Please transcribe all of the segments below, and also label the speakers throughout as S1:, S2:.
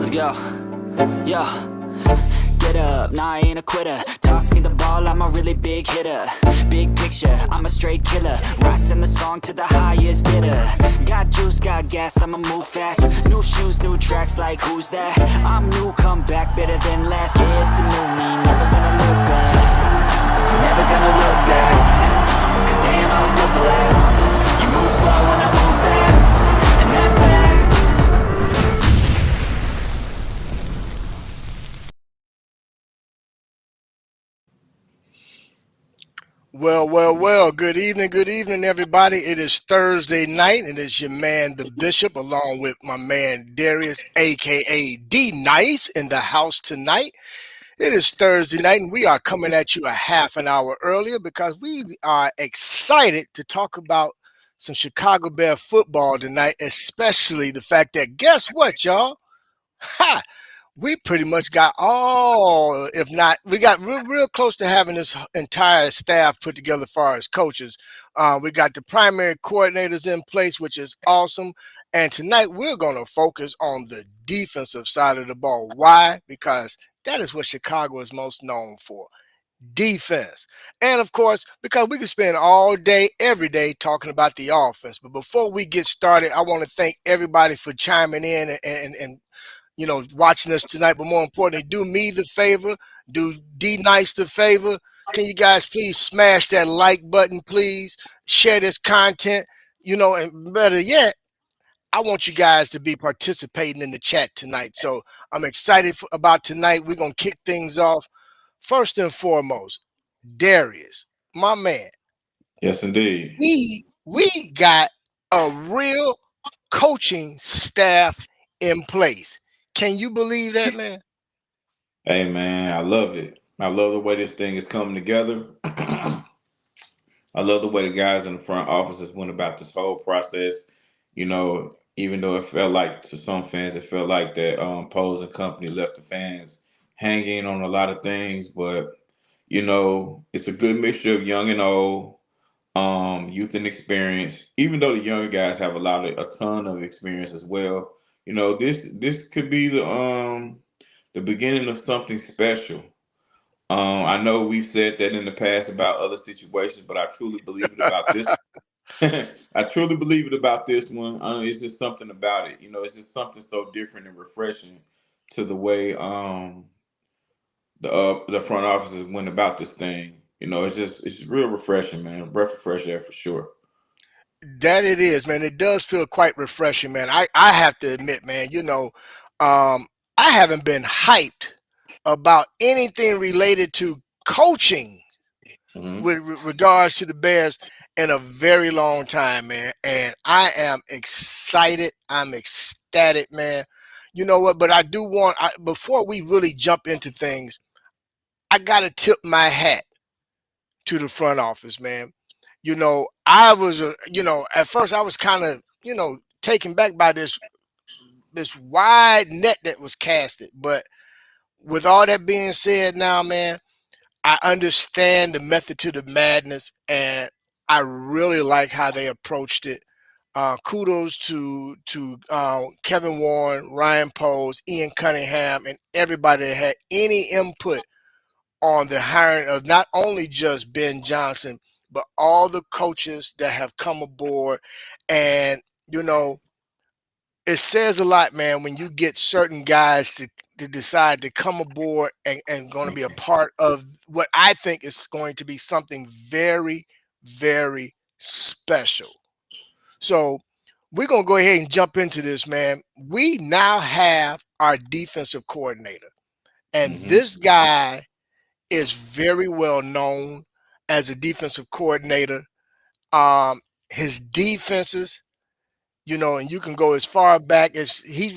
S1: Let's go. Yo. Get up, nah, I ain't a quitter. Toss me the ball, I'm a really big hitter. Big picture, I'm a straight killer. Rising the song to the highest bidder. Got juice, got gas, I'ma move fast. New shoes, new tracks, like who's that? I'm new, come back, better than last. Yeah, it's a new me, never gonna look back. Never gonna look back. Cause damn, I was built to last. You move slow and I move fast. And that's facts.
S2: Well. Good evening, everybody. It is Thursday night, and it's your man, the Bishop, along with my man, Darius, aka D Nice, in the house tonight. It is Thursday night, and we are coming at you a half an hour earlier because we are excited to talk about some Chicago Bear football tonight, especially the fact that, guess what, y'all? Ha! We pretty much got all, if not, we got real close to having this entire staff put together as far as coaches. We got the primary coordinators in place, which is awesome. And tonight we're going to focus on the defensive side of the ball. Why? Because that is what Chicago is most known for. Defense. And of course, because we can spend all day, every day talking about the offense. But before we get started, I want to thank everybody for chiming in and watching us tonight. But more importantly, do me the favor, do D Nice the favor. Can you guys please smash that like button, please? Share this content, and better yet, I want you guys to be participating in the chat tonight. So I'm excited about tonight. We're going to kick things off. First and foremost, Darius, my man,
S3: Yes, indeed.
S2: we got a real coaching staff in place. Can you believe that, man?
S3: Hey, man, I love it. I love the way this thing is coming together. I love the way the guys in the front offices went about this whole process. Even though it felt like to some fans, it felt like that Pose and company left the fans hanging on a lot of things. But it's a good mixture of young and old, youth and experience. Even though the younger guys have a ton of experience as well. This could be the beginning of something special. I know we've said that in the past about other situations, but I truly believe it about this. I truly believe it about this one. It's just something about it. It's just something so different and refreshing to the way the front offices went about this thing. It's real refreshing, man. A breath of fresh air for sure.
S2: That it is, man. It does feel quite refreshing, man. I have to admit, man, I haven't been hyped about anything related to coaching
S3: Hmm.
S2: with regards to the Bears in a very long time, man. And I am excited. I'm ecstatic, man. You know what? But I do want, before we really jump into things, I got to tip my hat to the front office, man. I was, at first I was kind of, taken back by this wide net that was casted. But with all that being said, now, man, I understand the method to the madness, and I really like how they approached it. Kudos to Kevin Warren, Ryan Poles, Ian Cunningham, and everybody that had any input on the hiring of not only just Ben Johnson, but all the coaches that have come aboard. And, you know, it says a lot, man, when you get certain guys to decide to come aboard and going to be a part of what I think is going to be something very, very special. So we're going to go ahead and jump into this, man. We now have our defensive coordinator, and
S3: Hmm.
S2: this guy is very well known as a defensive coordinator. His defenses, and you can go as far back as he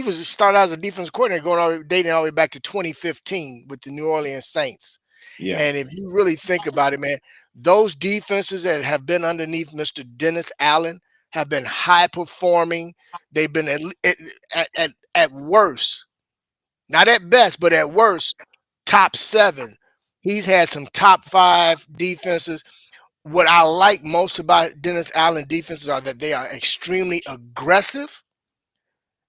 S2: was started out as a defensive coordinator dating all the way back to 2015 with the New Orleans Saints.
S3: Yeah.
S2: And if you really think about it, man, those defenses that have been underneath Mr. Dennis Allen have been high performing. They've been at worst, not at best, but at worst, top seven. He's had some top five defenses. What I like most about Dennis Allen defenses are that they are extremely aggressive,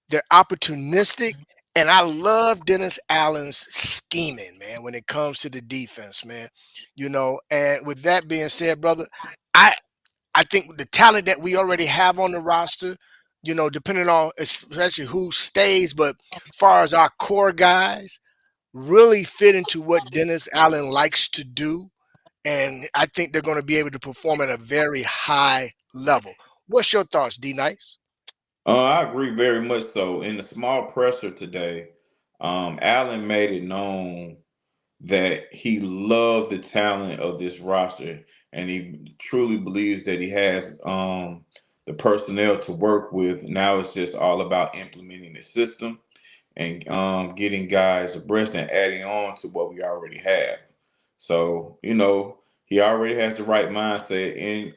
S2: they're opportunistic, And I love Dennis Allen's scheming, man, when it comes to the defense, man. And with that being said, brother, I I think the talent that we already have on the roster, depending on especially who stays, but far as our core guys, really fit into what Dennis Allen likes to do. And I think they're going to be able to perform at a very high level. What's your thoughts, D Nice?
S3: I agree very much so. In the small presser today, Allen made it known that he loved the talent of this roster, and he truly believes that he has the personnel to work with. Now it's just all about implementing the system and getting guys abreast and adding on to what we already have. So he already has the right mindset, and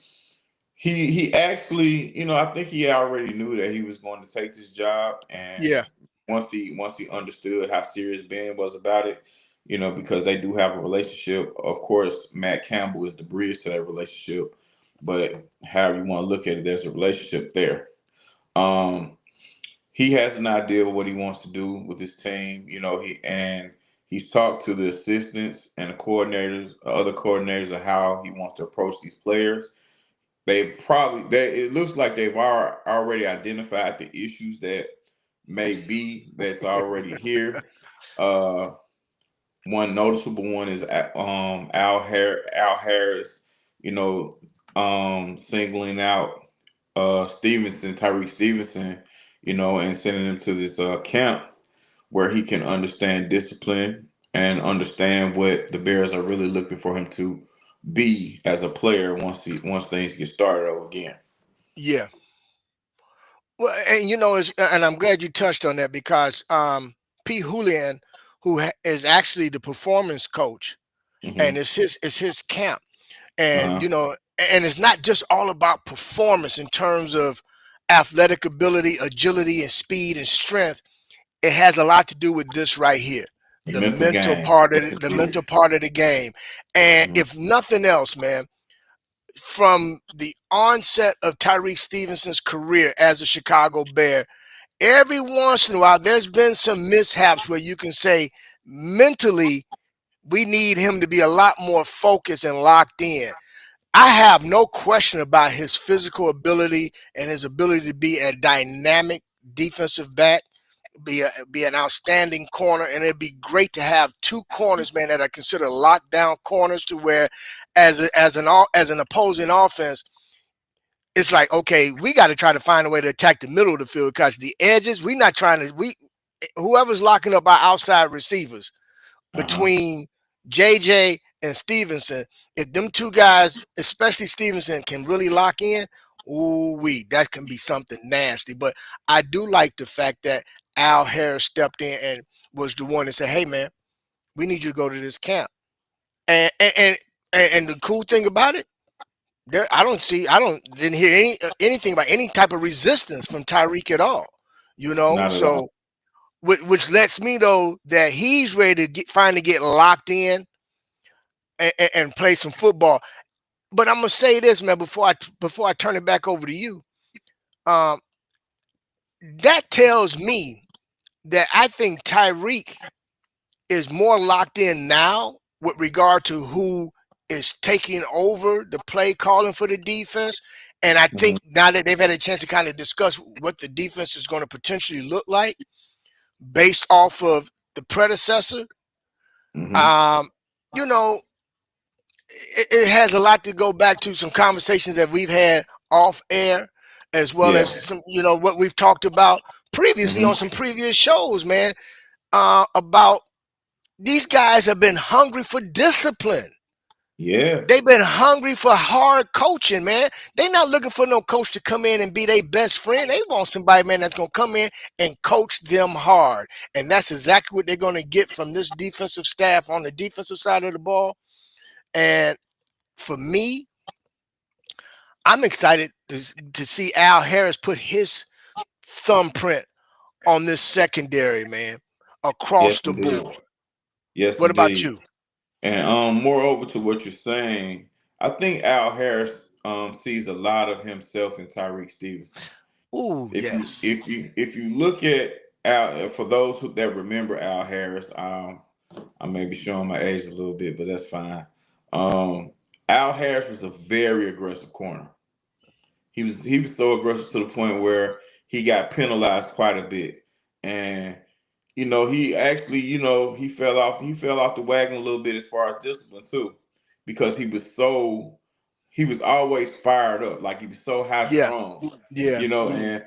S3: he actually, I think he already knew that he was going to take this job, and
S2: Yeah,
S3: once he understood how serious Ben was about it, because they do have a relationship. Of course, Matt Campbell is the bridge to that relationship, but however you want to look at it, there's a relationship there. Um, he has an idea of what he wants to do with his team. He's talked to the assistants and the coordinators, other coordinators, of how he wants to approach these players. It looks like they've already identified the issues that may be that's already here. Uh, One noticeable one is Al Harris, you know, singling out Tyrique Stevenson, and sending him to this camp where he can understand discipline and understand what the Bears are really looking for him to be as a player once things get started over again.
S2: yeah. Well, and and I'm glad you touched on that because P. Julian, is actually the performance coach, and
S3: Hmm.
S2: it's his camp, and
S3: Uh-huh.
S2: and it's not just all about performance in terms of athletic ability, agility, and speed and strength. It has a lot to do with this right here,
S3: The
S2: the
S3: mental
S2: mental
S3: game.
S2: part of
S3: Yes,
S2: the
S3: indeed.
S2: mental part of the game. And
S3: Hmm.
S2: if nothing else, man, from the onset of Tyrique Stevenson's career as a Chicago Bear, every once in a while there's been some mishaps where you can say mentally we need him to be a lot more focused and locked in. I have no question about his physical ability and his ability to be a dynamic defensive back, be an outstanding corner, and it'd be great to have two corners, man, that are considered lockdown corners, to where, as an opposing offense, it's like, okay, we got to try to find a way to attack the middle of the field because the edges, we not trying to we whoever's locking up our outside receivers
S3: Uh-huh.
S2: between JJ and Stevenson, if them two guys, especially Stevenson, can really lock in, ooh wee, that can be something nasty. But I do like the fact that Al Harris stepped in and was the one that said, "Hey man, we need you to go to this camp." And and the cool thing about it, I don't didn't hear anything about any type of resistance from Tyreek at all.
S3: Not at all.
S2: So which lets me know that he's ready to finally get locked in and play some football. But I'm gonna say this, man, before I turn it back over to you. Um, that tells me that I think Tyreek is more locked in now with regard to who is taking over the play calling for the defense. And I
S3: Hmm.
S2: think now that they've had a chance to kind of discuss what the defense is going to potentially look like based off of the predecessor,
S3: Hmm.
S2: um, you know, it has a lot to go back to some conversations that we've had off air, as well
S3: Yeah.
S2: as some, what we've talked about previously
S3: Hmm.
S2: on some previous shows, man, about these guys have been hungry for discipline.
S3: Yeah.
S2: They've been hungry for hard coaching, man. They not looking for no coach to come in and be their best friend. They want somebody, man, that's gonna come in and coach them hard. And that's exactly what they're gonna get from this defensive staff on the defensive side of the ball. And for me, I'm excited to see Al Harris put his thumbprint on this secondary, man,
S3: Yes,
S2: across the
S3: indeed.
S2: board.
S3: Yes,
S2: What about
S3: indeed.
S2: you?
S3: And moreover to what you're saying, I think Al Harris sees a lot of himself in Tyreek Stevenson.
S2: Ooh,
S3: If you
S2: yes.
S3: if you if you look at Al, for those that remember Al Harris, I may be showing my age a little bit, but that's fine. Um, Al Harris was a very aggressive corner. He was so aggressive to the point where he got penalized quite a bit, and he actually he fell off the wagon a little bit as far as discipline too, because he was always fired up, like he was so high
S2: Yeah,
S3: strung,
S2: yeah,
S3: and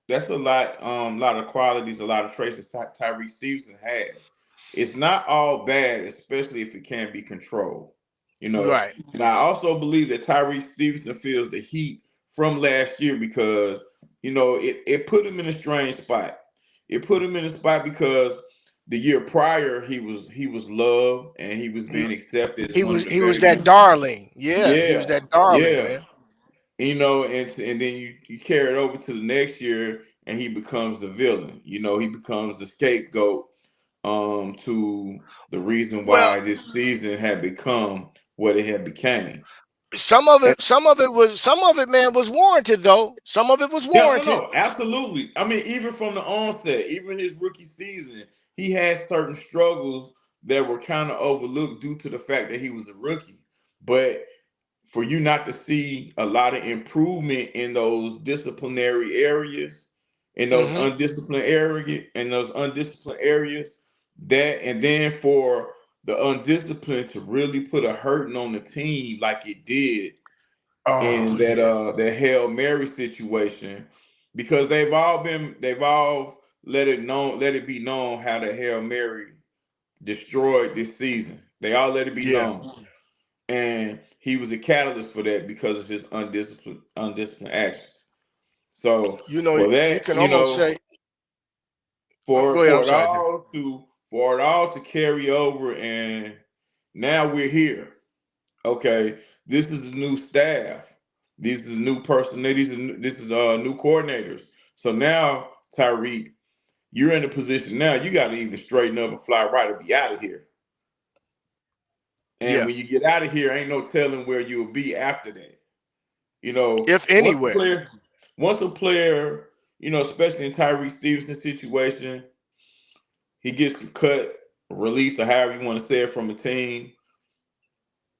S3: that's a lot of qualities, a lot of traits that Tyreque Stevenson has. It's not all bad, especially if it can be controlled.
S2: right.
S3: And I also believe that Tyreque Stevenson feels the heat from last year because it put him in a strange spot. It put him in a spot because the year prior he was loved and he was
S2: He
S3: being accepted as
S2: he
S3: one of
S2: was
S3: the
S2: he
S3: better
S2: was that
S3: young.
S2: darling. Yeah, he was
S3: Yeah,
S2: that darling,
S3: yeah.
S2: man.
S3: And then you carry it over to the next year and he becomes the villain. He becomes the scapegoat to the reason
S2: Well,
S3: why this season had become what it had became.
S2: some of it, man, was warranted though. Some of it was
S3: Yeah, no,
S2: warranted.
S3: no, absolutely. I mean, even from the onset, even his rookie season, he had certain struggles that were kind of overlooked due to the fact that he was a rookie. But for you not to see a lot of improvement in those disciplinary areas,
S2: Hmm.
S3: in those undisciplined areas, that and then for the undisciplined to really put a hurting on the team like it did in
S2: Oh yeah,
S3: that Hail Mary situation, because they've all let it be known how the Hail Mary destroyed this season. They all let it be
S2: yeah.
S3: known. And he was a catalyst for that because of his undisciplined actions. So for
S2: You
S3: that,
S2: can almost say. Oh,
S3: for
S2: go ahead. I'm
S3: for it
S2: sorry, dude.
S3: all to for it all to carry over, and now we're here. Okay, this is the new staff. These is new person. This is new coordinators. So now, Tyreek, you're in a position now. You got to either straighten up and fly right or be out of here. And
S2: Yeah,
S3: when you get out of here, ain't no telling where you'll be after that.
S2: if
S3: Once a
S2: anywhere.
S3: player, especially in Tyree Stevenson's situation, he gets cut, released, or however you want to say it from a team.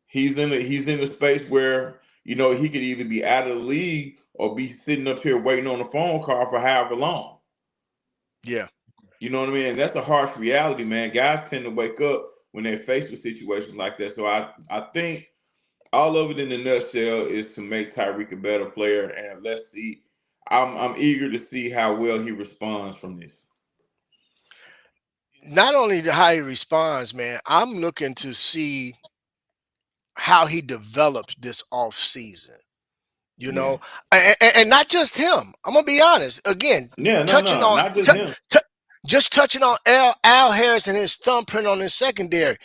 S3: He's in a space where he could either be out of the league or be sitting up here waiting on a phone call for however long.
S2: Yeah.
S3: You know what I mean? And that's a harsh reality, man. Guys tend to wake up when they're faced with situations like that. So I think all of it in a nutshell is to make Tyreek a better player, and let's see. I'm eager to see how well he responds from this.
S2: Not only how he responds, man, I'm looking to see how he develops this off season. You
S3: Yeah,
S2: know, and not just him. I'm gonna be honest. Again,
S3: yeah, no,
S2: touching
S3: no,
S2: on
S3: not just him.
S2: just touching on Al Harris and his thumbprint on his secondary.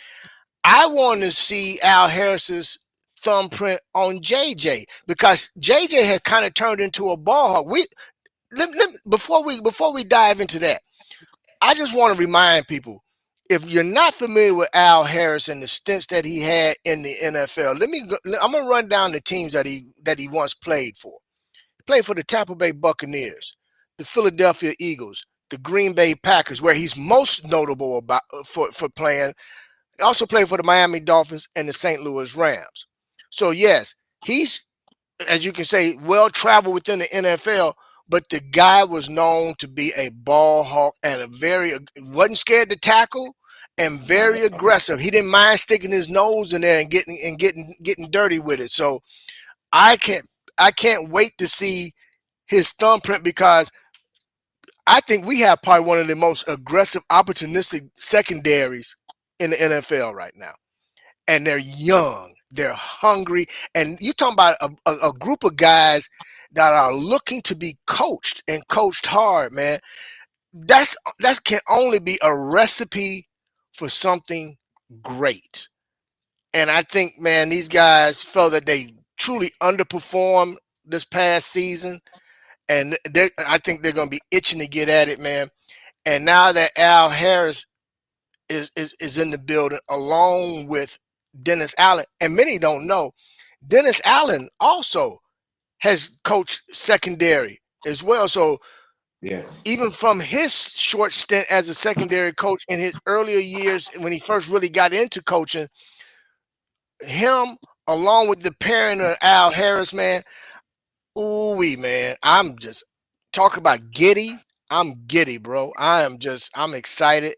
S2: I want to see Al Harris's thumbprint on JJ because JJ had kind of turned into a ball hawk. Before we dive into that, I just want to remind people, if you're not familiar with Al Harris and the stints that he had in the NFL, I'm gonna run down the teams that he once played for. He played for the Tampa Bay Buccaneers, the Philadelphia Eagles, the Green Bay Packers, where he's most notable about for playing. He also played for the Miami Dolphins and the St. Louis Rams. So yes, he's, as you can say, well traveled within the NFL, but the guy was known to be a ball hawk and wasn't scared to tackle and
S3: Not
S2: very
S3: at all.
S2: aggressive. He didn't mind sticking his nose in there and getting dirty with it. So I can't I can't wait to see his thumbprint because I think we have probably one of the most aggressive, opportunistic secondaries in the NFL right now, and they're young, they're hungry, and you're talking about a group of guys that are looking to be coached and coached hard, man. That can only be a recipe for something great. And I think, man, these guys felt that they truly underperformed this past season, and I think they're going to be itching to get at it, man. And now that Al Harris is in the building along with Dennis Allen, and many don't know, Dennis Allen also has coached secondary as well. So
S3: Yeah.
S2: even from his short stint as a secondary coach in his earlier years when he first really got into coaching, him along with the parent of Al Harris, man, ooh wee, man, I'm just talk about giddy. I'm giddy, bro. I'm excited,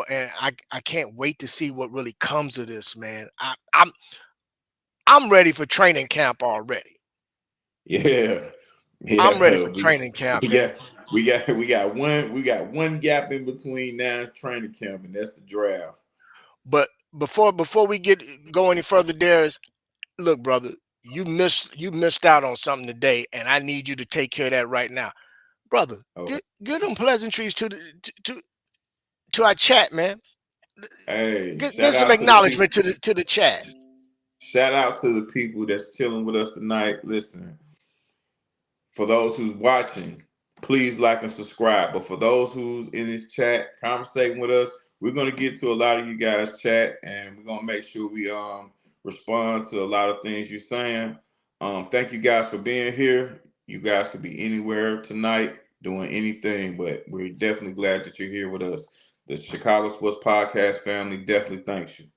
S2: and I can't wait to see what really comes of this, man. I'm ready for training camp already.
S3: Yeah.
S2: I'm ready
S3: Yeah.
S2: for training camp,
S3: We
S2: man.
S3: got we got one gap in between now and training camp, and that's the draft.
S2: But before we go any further, Darius, look, brother, you missed out on something today, and I need you to take care of that right now, brother.
S3: Okay.
S2: Get them pleasantries to our chat, man.
S3: Hey,
S2: Give some acknowledgement to the chat.
S3: shout out to the people that's chilling with us tonight. Listen, for those who's watching, please like and subscribe. But for those who's in this chat conversating with us, we're gonna get to a lot of you guys chat, and we're gonna make sure we respond to a lot of things you're saying. Thank you guys for being here. You guys could be anywhere tonight doing anything, but we're definitely glad that you're here with us. The Chicago Sports Podcast family definitely thanks you.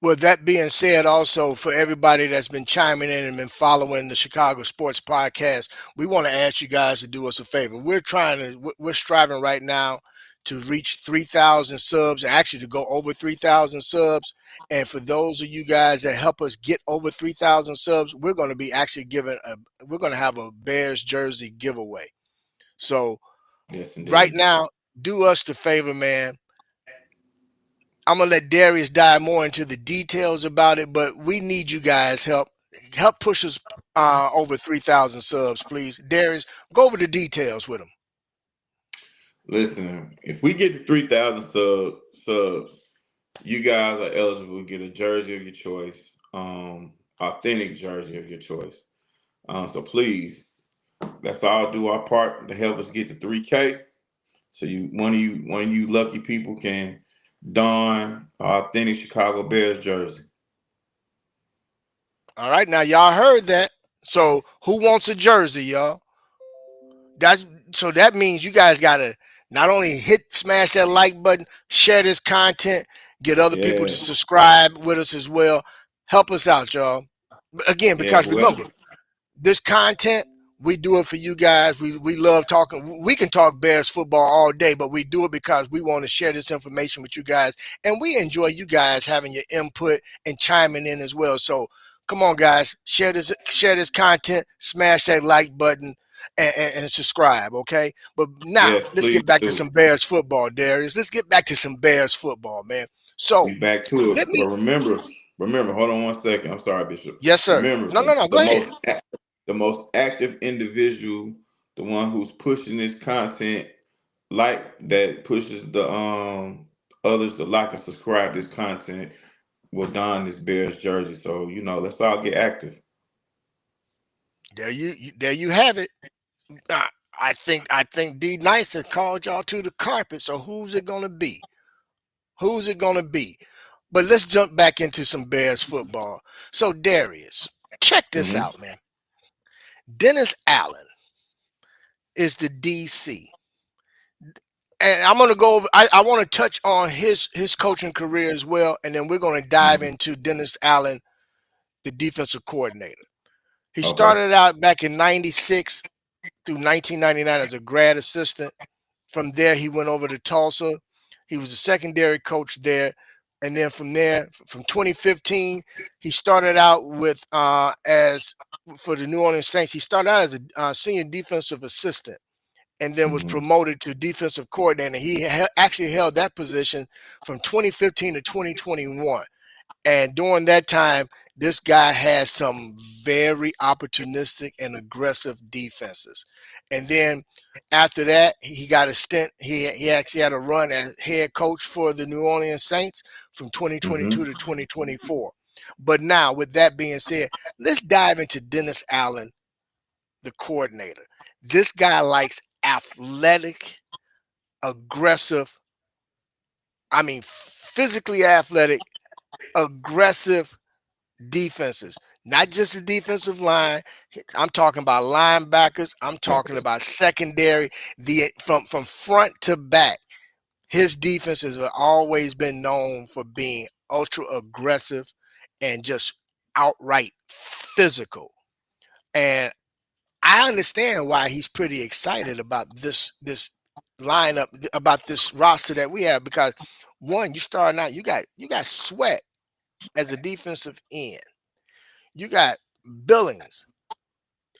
S2: With that being said, also for everybody that's been chiming in and been following the Chicago Sports Podcast, we want to ask you guys to do us a favor. We're striving right now to reach 3,000 subs, actually to go over 3,000 subs. And for those of you guys that help us get over 3,000 subs, we're going to be actually we're going to have a Bears jersey giveaway. So
S3: Yes,
S2: right
S3: indeed.
S2: now, do us the favor, man. I'm gonna let Darius dive more into the details about it, but we need you guys help push us over 3,000 subs, please. Darius, go over the details with him.
S3: Listen, if we get to 3,000 subs, you guys are eligible to get a jersey of your choice, authentic jersey of your choice. So please, let's all do our part to help us get to 3K. So one of you lucky people can don authentic Chicago Bears jersey.
S2: All right, now y'all heard that. So who wants a jersey, y'all? That's so that means you guys gotta not only smash that like button, share this content, get other people to
S3: Yeah,
S2: subscribe with us as well. Help us out, y'all. Again,
S3: yeah,
S2: because remember,
S3: whoever.
S2: this content, we do it for you guys. We love talking. We can talk Bears football all day, but we do it because we want to share this information with you guys, and we enjoy you guys having your input and chiming in as well. So come on, guys, share this content, smash that like button, and subscribe. Okay, but now
S3: Yes,
S2: let's
S3: please
S2: get back to
S3: do.
S2: some Bears football, Darius. Let's get back to some Bears football, man. So
S3: We back to
S2: let
S3: it.
S2: me,
S3: But remember, hold on one second. I'm sorry, Bishop.
S2: yes, sir.
S3: Remember,
S2: No, no, no.
S3: the
S2: Go ahead.
S3: most active individual, the one who's pushing this content, like that pushes the others to like and subscribe this content, will don this Bears jersey. So let's all get active.
S2: There you have it. Uh, I think D Nice has called y'all to the carpet. So who's it gonna be? Who's it gonna be? But let's jump back into some Bears football. So Darius, check this
S3: Hmm.
S2: out, man. Dennis Allen is the DC, and I'm gonna go over. I want to touch on his coaching career as well, and then we're gonna dive
S3: Hmm.
S2: into Dennis Allen, the defensive coordinator. He
S3: Okay.
S2: started out back in '96 through 1999 as a grad assistant. From there, he went over to Tulsa. He was a secondary coach there. And then from there, from 2015, he started out with as for the New Orleans Saints. He started out as a senior defensive assistant, and then was
S3: Hmm.
S2: promoted to defensive coordinator. He actually held that position from 2015 to 2021. And during that time, this guy had some very opportunistic and aggressive defenses. And then after that, he got a stint. He actually had a run as head coach for the New Orleans Saints from 2022
S3: Hmm.
S2: to 2024. But now, with that being said, let's dive into Dennis Allen, the coordinator. This guy likes athletic, aggressive, I mean, physically athletic, aggressive defenses. not just the defensive line. I'm talking about linebackers. I'm talking
S3: Packers.
S2: about secondary. The from front to back, his defense has always been known for being ultra aggressive and just outright physical. And I understand why he's pretty excited about this lineup, about this roster that we have, because one, you starting out, you got Sweat as a defensive end. You got Billings.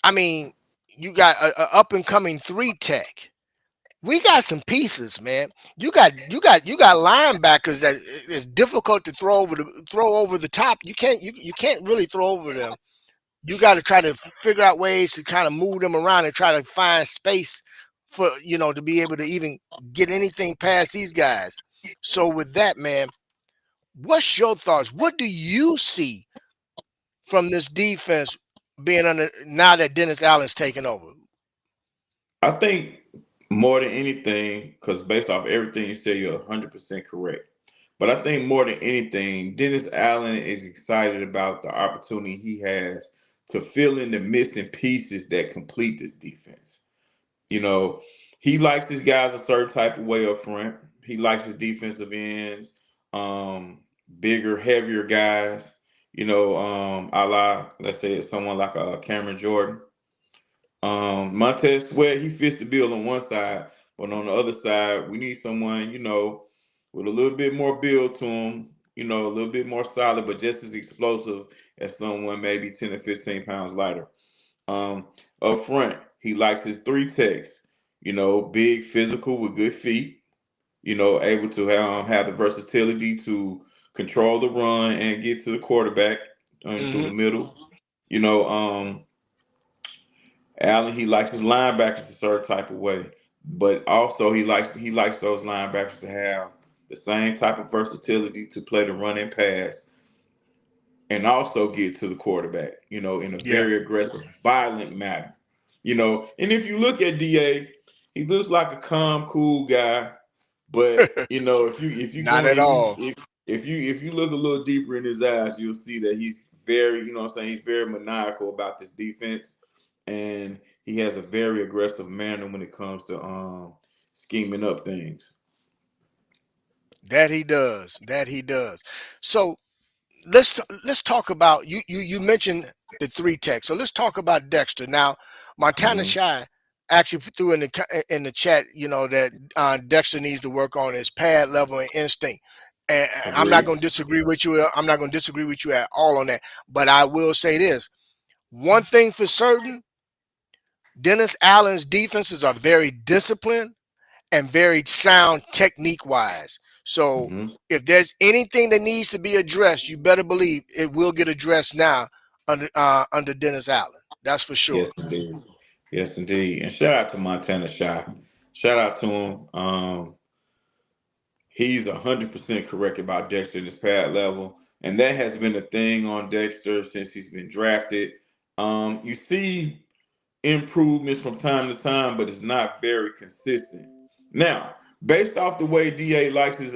S2: I mean, you got a up and coming three tech. We got some pieces, man. You got linebackers that it's difficult to throw over the top. You can't really throw over them. You got to try to figure out ways to kind of move them around and try to find space for to be able to even get anything past these guys. So with that, man, what's your thoughts? What do you see from this defense being under now that Dennis Allen's taken over?
S3: I think more than anything, because based off everything you said, you're 100% correct. But I think more than anything, Dennis Allen is excited about the opportunity he has to fill in the missing pieces that complete this defense. You know, he likes his guys a certain type of way up front. He likes his defensive ends, bigger, heavier guys. A la, let's say it's someone like a Cameron Jordan. Montez Sweat, he fits the bill on one side, but on the other side, we need someone, with a little bit more build to him, a little bit more solid, but just as explosive as someone maybe 10 or 15 pounds lighter. Um, Up front, he likes his three techs, big, physical with good feet, able to have the versatility to control the run and get to the quarterback through the
S2: Hmm.
S3: middle. You know, um, Allen, he likes his linebackers a certain type of way, but also he likes those linebackers to have the same type of versatility to play the run and pass, and also get to the quarterback. In a
S2: Yeah.
S3: very aggressive, violent manner. And if you look at Da, he looks like a calm, cool guy, but if you
S2: Not
S3: go
S2: at
S3: if you
S2: all.
S3: if you look a little deeper in his eyes, you'll see that he's very, what I'm saying, he's very maniacal about this defense, and he has a very aggressive manner when it comes to scheming up things.
S2: That he does. That he does. So let's talk about you mentioned the three tech. So let's talk about Dexter. Now, Montana
S3: Hmm.
S2: Shy actually threw in the chat, that Dexter needs to work on his pad level and instinct. And I'm not
S3: Agreed.
S2: going to disagree with you. I'm not going to disagree with you at all on that. But I will say this: one thing for certain, Dennis Allen's defenses are very disciplined and very sound technique wise. So
S3: Hmm.
S2: if there's anything that needs to be addressed, you better believe it will get addressed now under Dennis Allen. That's for sure.
S3: Yes, indeed. Yes, indeed. And shout out to Montana Shy. Shout out to him. He's 100% correct about Dexter in his pad level, and that has been a thing on Dexter since he's been drafted. You see improvements from time to time, but it's not very consistent. Now, based off the way DA likes his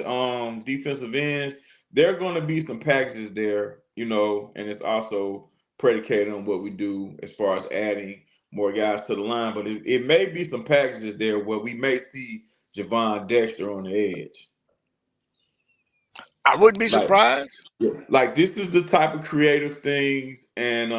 S3: defensive ends, there are going to be some packages there, and it's also predicated on what we do as far as adding more guys to the line. But it may be some packages there where we may see Javon Dexter on the edge.
S2: I wouldn't be
S3: Like,
S2: surprised.
S3: yeah, like this is the type of creative things, and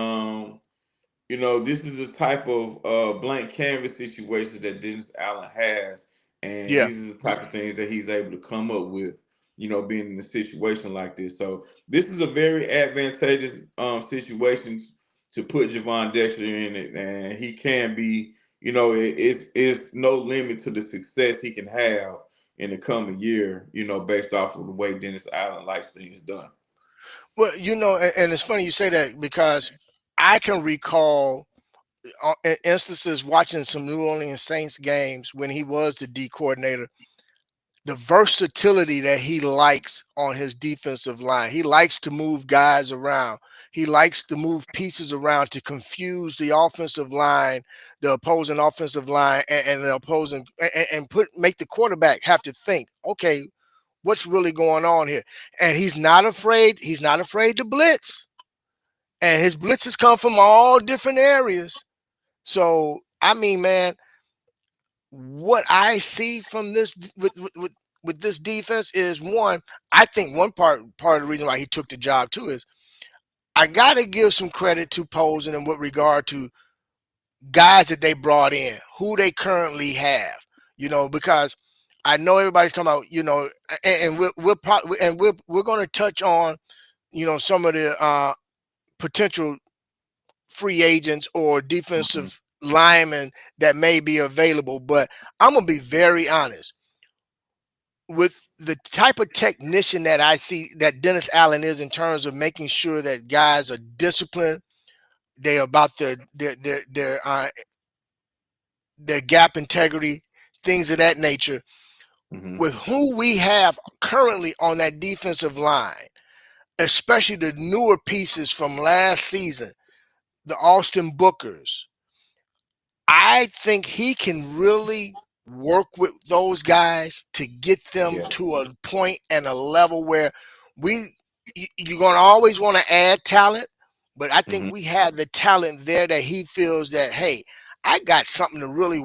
S3: this is the type of blank canvas situations that Dennis Allen has, and
S2: Yeah,
S3: these are the type of things that he's able to come up with. Being in a situation like this, so this is a very advantageous situation to put Javon Dexter in it, and he can be. It's no limit to the success he can have in the coming year. Based off of the way Dennis Allen likes things done.
S2: well, and it's funny you say that because I can recall instances watching some New Orleans Saints games when he was the D coordinator, the versatility that he likes on his defensive line. He likes to move guys around. He likes to move pieces around to confuse the offensive line, the opposing offensive line, and the opposing and put make the quarterback have to think, okay, what's really going on here? And he's not afraid. He's not afraid to blitz. and his blitzes come from all different areas. So I mean, man, what I see from this with this defense is one. I think one part of the reason why he took the job too is I got to give some credit to Posen and with regard to guys that they brought in, who they currently have, because I know everybody's talking about, and we're going to touch on, some of the potential free agents or
S3: Mhm.
S2: defensive linemen that may be available. But I'm gonna be very honest with the type of technician that I see that Dennis Allen is in terms of making sure that guys are disciplined. They are about their gap integrity, things of that nature.
S3: Mhm.
S2: With who we have currently on that defensive line, especially the newer pieces from last season, the Austin Bookers, I think he can really work with those guys to get them
S3: Yeah.
S2: to a point and a level where you're going to always want to add talent, but I think
S3: Mhm.
S2: we have the talent there that he feels that, hey, I got something to really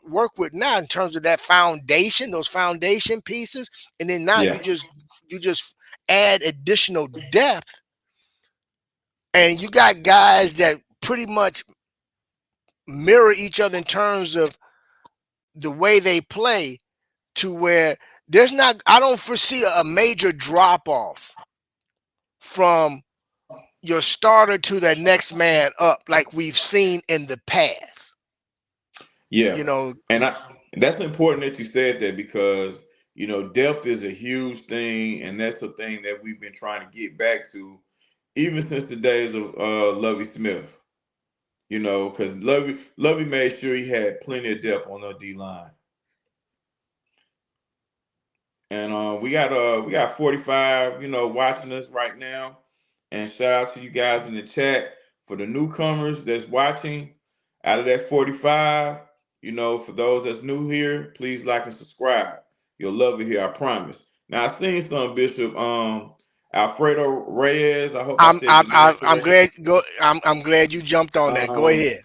S2: work with now in terms of that foundation, those foundation pieces, and then now
S3: Yeah.
S2: you just add additional depth, and you got guys that pretty much mirror each other in terms of the way they play to where I don't foresee a major drop off from your starter to the next man up like we've seen in the past.
S3: Yeah.
S2: You know,
S3: And that's important that you said that because depth is a huge thing, and that's the thing that we've been trying to get back to, even since the days of Lovey Smith. Because Lovey made sure he had plenty of depth on the D line. And we got 45, watching us right now. And shout out to you guys in the chat for the newcomers that's watching. Out of that 45, for those that's new here, please like and subscribe. You'll love it here, I promise. Now I seen some Bishop Alfredo Reyes. I hope I
S2: I'm
S3: said
S2: I'm
S3: your name
S2: I'm, I'm
S3: correct.
S2: glad go I'm glad you jumped on that. Go
S3: Um,
S2: ahead.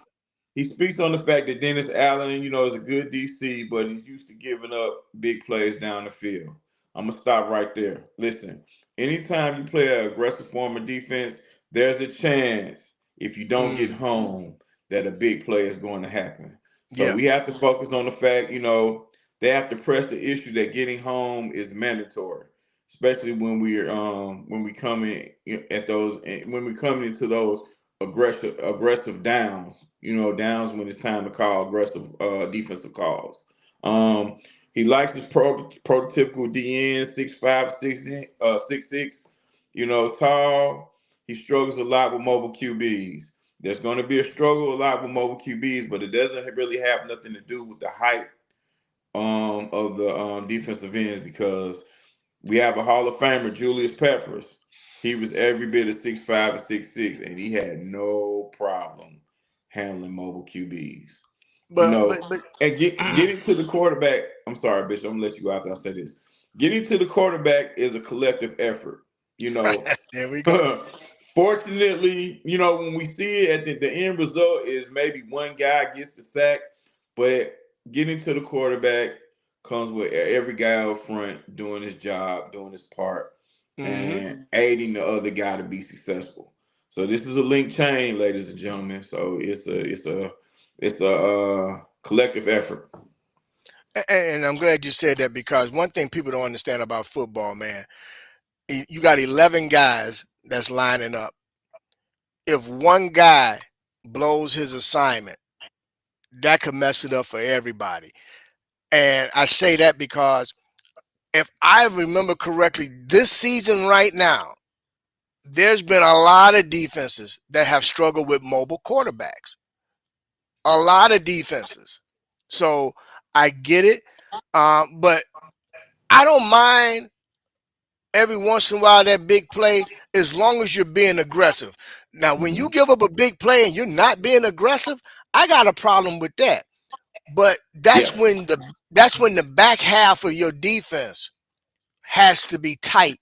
S3: he speaks on the fact that Dennis Allen, is a good DC, but he's used to giving up big plays down the field. I'm gonna stop right there. Listen, anytime you play an aggressive form of defense, there's a chance if you don't get
S2: Mm,
S3: home that a big play is going to happen. So
S2: yeah,
S3: we have to focus on the fact, they have to press the issue that getting home is mandatory, especially when we come in at those when we come into those aggressive downs. Downs when it's time to call aggressive defensive calls. He likes his prototypical DN 6'5", 6'6", tall. He struggles a lot with mobile QBs. There's going to be a struggle a lot with mobile QBs, but it doesn't really have nothing to do with the height of the defensive ends because we have a Hall of Famer, Julius Peppers. He was every bit of 6'5" and 6'6", and he had no problem handling mobile QBs. You
S2: but
S3: know,
S2: but but
S3: and getting to the quarterback. I'm sorry, Bishop. I'm gonna let you go after I say this. Getting to the quarterback is a collective effort. You know,
S2: there we go.
S3: fortunately, when we see it at the end result is maybe one guy gets the sack, but getting to the quarterback comes with every guy up front doing his job, doing his part,
S2: Hmm.
S3: and aiding the other guy to be successful. So this is a link chain, ladies and gentlemen. So it's a collective effort.
S2: And I'm glad you said that because one thing people don't understand about football, man, you got 11 guys that's lining up. If one guy blows his assignment, that could mess it up for everybody. And I say that because if I remember correctly, this season right now, there's been a lot of defenses that have struggled with mobile quarterbacks. A lot of defenses. So I get it. But I don't mind every once in a while that big play as long as you're being aggressive. Now, when you
S3: Mhm.
S2: give up a big play and you're not being aggressive, I got a problem with that. But
S3: Yeah.
S2: that's when the back half of your defense has to be tight.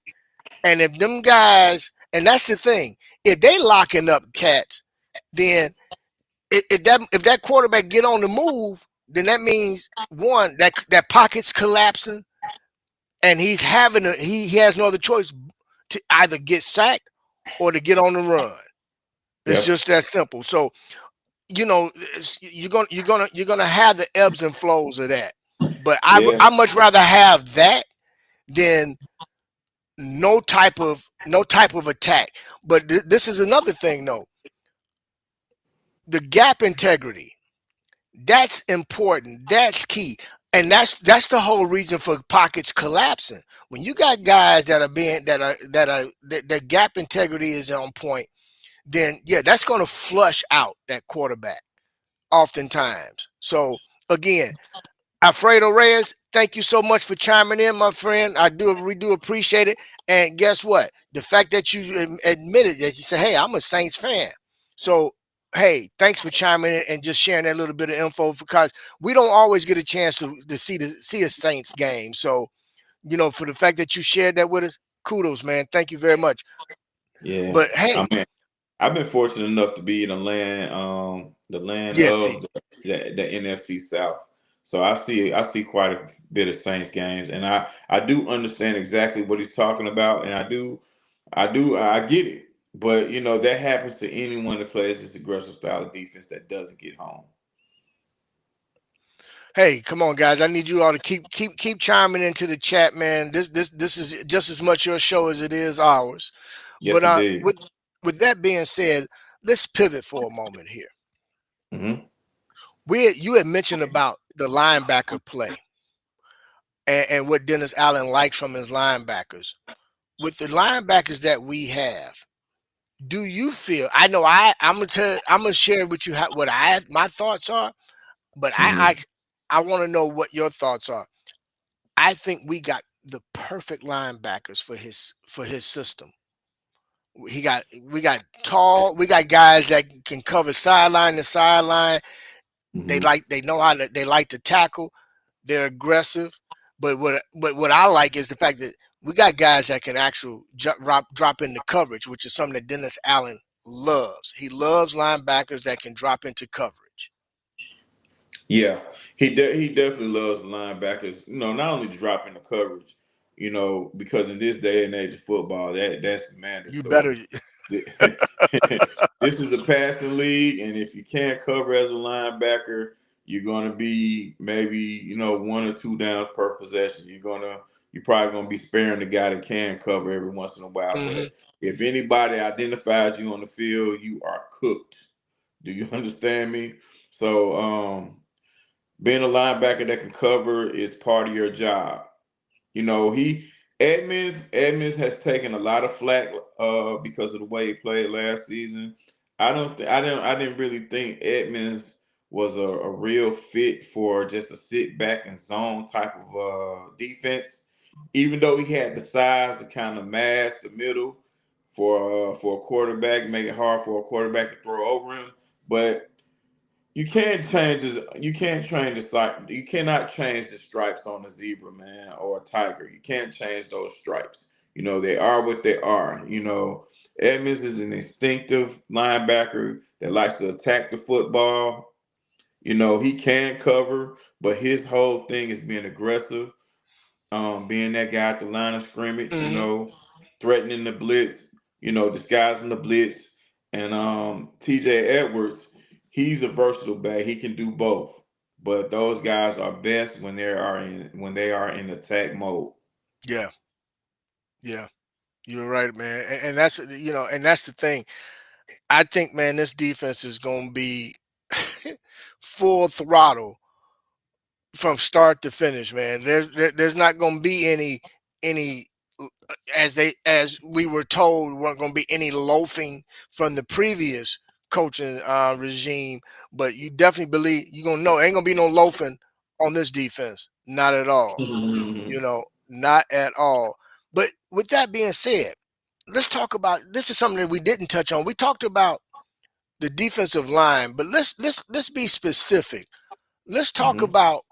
S2: And if them guys, and that's the thing, if they locking up cats, then if that quarterback get on the move, then that means one that pocket's collapsing, and he has no other choice to either get sacked or to get on the run. It's
S3: Yep.
S2: just that simple. So you're gonna have the ebbs and flows of that. But
S3: Yeah.
S2: I much rather have that than no type of attack. But this is another thing though. The gap integrity, that's important. That's key. And that's the whole reason for pockets collapsing. When you got guys that their gap integrity is on point, then yeah, that's going to flush out that quarterback oftentimes. So again, Alfredo Reyes, thank you so much for chiming in, my friend. We do appreciate it. And guess what? The fact that you admitted that you said, "Hey, I'm a Saints fan," so hey, thanks for chiming in and just sharing that little bit of info because we don't always get a chance to see a Saints game. So for the fact that you shared that with us, kudos, man. Thank you very much.
S3: Yeah.
S2: But
S3: I
S2: hey,
S3: mean, I've been fortunate enough to be in the land
S2: yeah, see,
S3: of the NFC South. So I see quite a bit of Saints games, and I do understand exactly what he's talking about, and I get it. But that happens to anyone that plays this aggressive style of defense that doesn't get home.
S2: hey, come on, guys. I need you all to keep chiming into the chat, man. This is just as much your show as it is ours. But
S3: Yes, indeed.
S2: with that being said, let's pivot for a moment here.
S3: Hmm.
S2: You had mentioned about the linebacker play and what Dennis Allen likes from his linebackers. With the linebackers that we have, do you feel? I know I'm gonna share with you what my thoughts are, but
S3: Hmm.
S2: I want to know what your thoughts are. I think we got the perfect linebackers for his system. We got tall, we got guys that can cover sideline to sideline.
S3: Hmm.
S2: They like to tackle. They're aggressive. But what I like is the fact that we got guys that can actually drop into coverage, which is something that Dennis Allen loves. He loves linebackers that can drop into coverage.
S3: Yeah, he definitely loves linebackers. Not only dropping the coverage, because in this day and age of football, that's
S2: You
S3: mandatory.
S2: better.
S3: This is a passing league, and if you can't cover as a linebacker, you're gonna be maybe one or two downs per possession. You're probably gonna be sparing the guy that can cover every once in a while.
S2: Hmm.
S3: But if anybody identifies you on the field, you are cooked. Do you understand me? So being a linebacker that can cover is part of your job. He Edmonds has taken a lot of flack because of the way he played last season. I didn't really think Edmonds was a real fit for just a sit back and zone type of defense. Even though he had the size to kind of mask the middle for a quarterback, make it hard for a quarterback to throw over him. But you cannot change the stripes on a zebra, man, or a tiger. You can't change those stripes. They are what they are. Edmonds is an instinctive linebacker that likes to attack the football. He can cover, but his whole thing is being aggressive, being that guy at the line of scrimmage,
S2: Hmm.
S3: threatening the blitz, disguising the blitz. And TJ Edwards, he's a versatile back. He can do both. But those guys are best when they are in attack mode.
S2: Yeah, yeah, you're right, man. And that's the thing. I think, man, this defense is going to be full throttle from start to finish, man. There's not going to be any as we were told weren't going to be any loafing from the previous coaching regime, but you definitely believe you're going to know ain't going to be no loafing on this defense, not at all. Not at all. But with that being said, let's talk about this is something that we didn't touch on. We talked about the defensive line, but let's be specific. Let's talk
S3: Hmm.
S2: about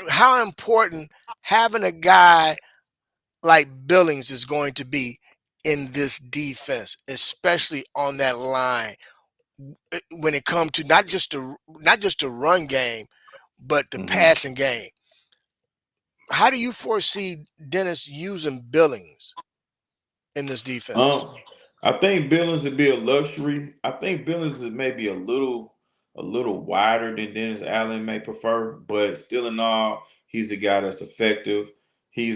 S2: how important having a guy like Billings is going to be in this defense, especially on that line, when it comes to not just the run game, but the
S3: Hmm.
S2: passing game. How do you foresee Dennis using Billings in this defense?
S3: Um, I think Billings would be a luxury. I think Billings is maybe a little wider than Dennis Allen may prefer, but still in all, he's the guy that's effective. He